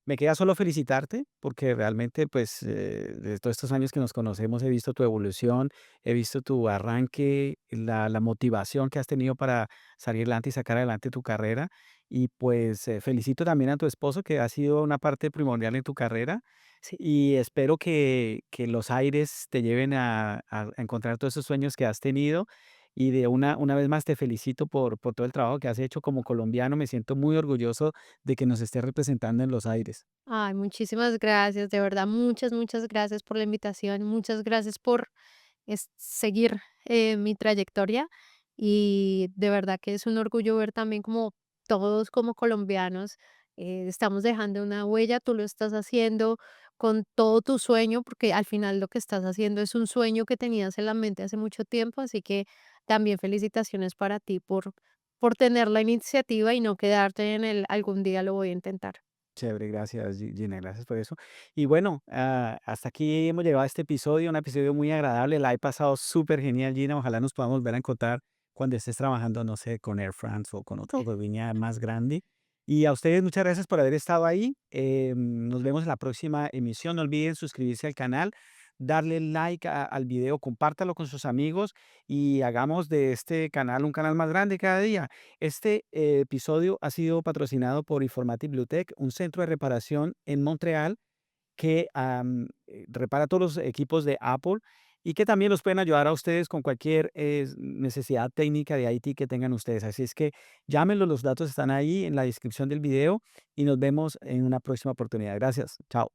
Me queda solo felicitarte porque realmente, pues, de todos estos años que nos conocemos, he visto tu evolución, he visto tu arranque, la motivación que has tenido para salir adelante y sacar adelante tu carrera. Y pues felicito también a tu esposo, que ha sido una parte primordial en tu carrera. Sí. Y espero que los aires te lleven a encontrar todos esos sueños que has tenido. Y una vez más te felicito por todo el trabajo que has hecho como colombiano. Me siento muy orgulloso de que nos estés representando en los aires. Ay, muchísimas gracias, de verdad, muchas gracias por la invitación, muchas gracias por seguir mi trayectoria y de verdad que es un orgullo ver también como todos como colombianos estamos dejando una huella, tú lo estás haciendo con todo tu sueño, porque al final lo que estás haciendo es un sueño que tenías en la mente hace mucho tiempo, así que también felicitaciones para ti por tener la iniciativa y no quedarte en el algún día lo voy a intentar. Chévere, gracias, Gina, gracias por eso. Y bueno, hasta aquí hemos llegado a este episodio, un episodio muy agradable, la he pasado súper genial, Gina. Ojalá nos podamos volver a encontrar cuando estés trabajando, no sé, con Air France o con otra aerolínea más grande. Y a ustedes, muchas gracias por haber estado ahí. Nos vemos en la próxima emisión. No olviden suscribirse al canal, darle like al video, compártalo con sus amigos y hagamos de este canal un canal más grande cada día. Este episodio ha sido patrocinado por Informative Bluetech, un centro de reparación en Montreal que repara todos los equipos de Apple y que también los pueden ayudar a ustedes con cualquier necesidad técnica de IT que tengan ustedes. Así es que llámenlos, los datos están ahí en la descripción del video y nos vemos en una próxima oportunidad. Gracias. Chao.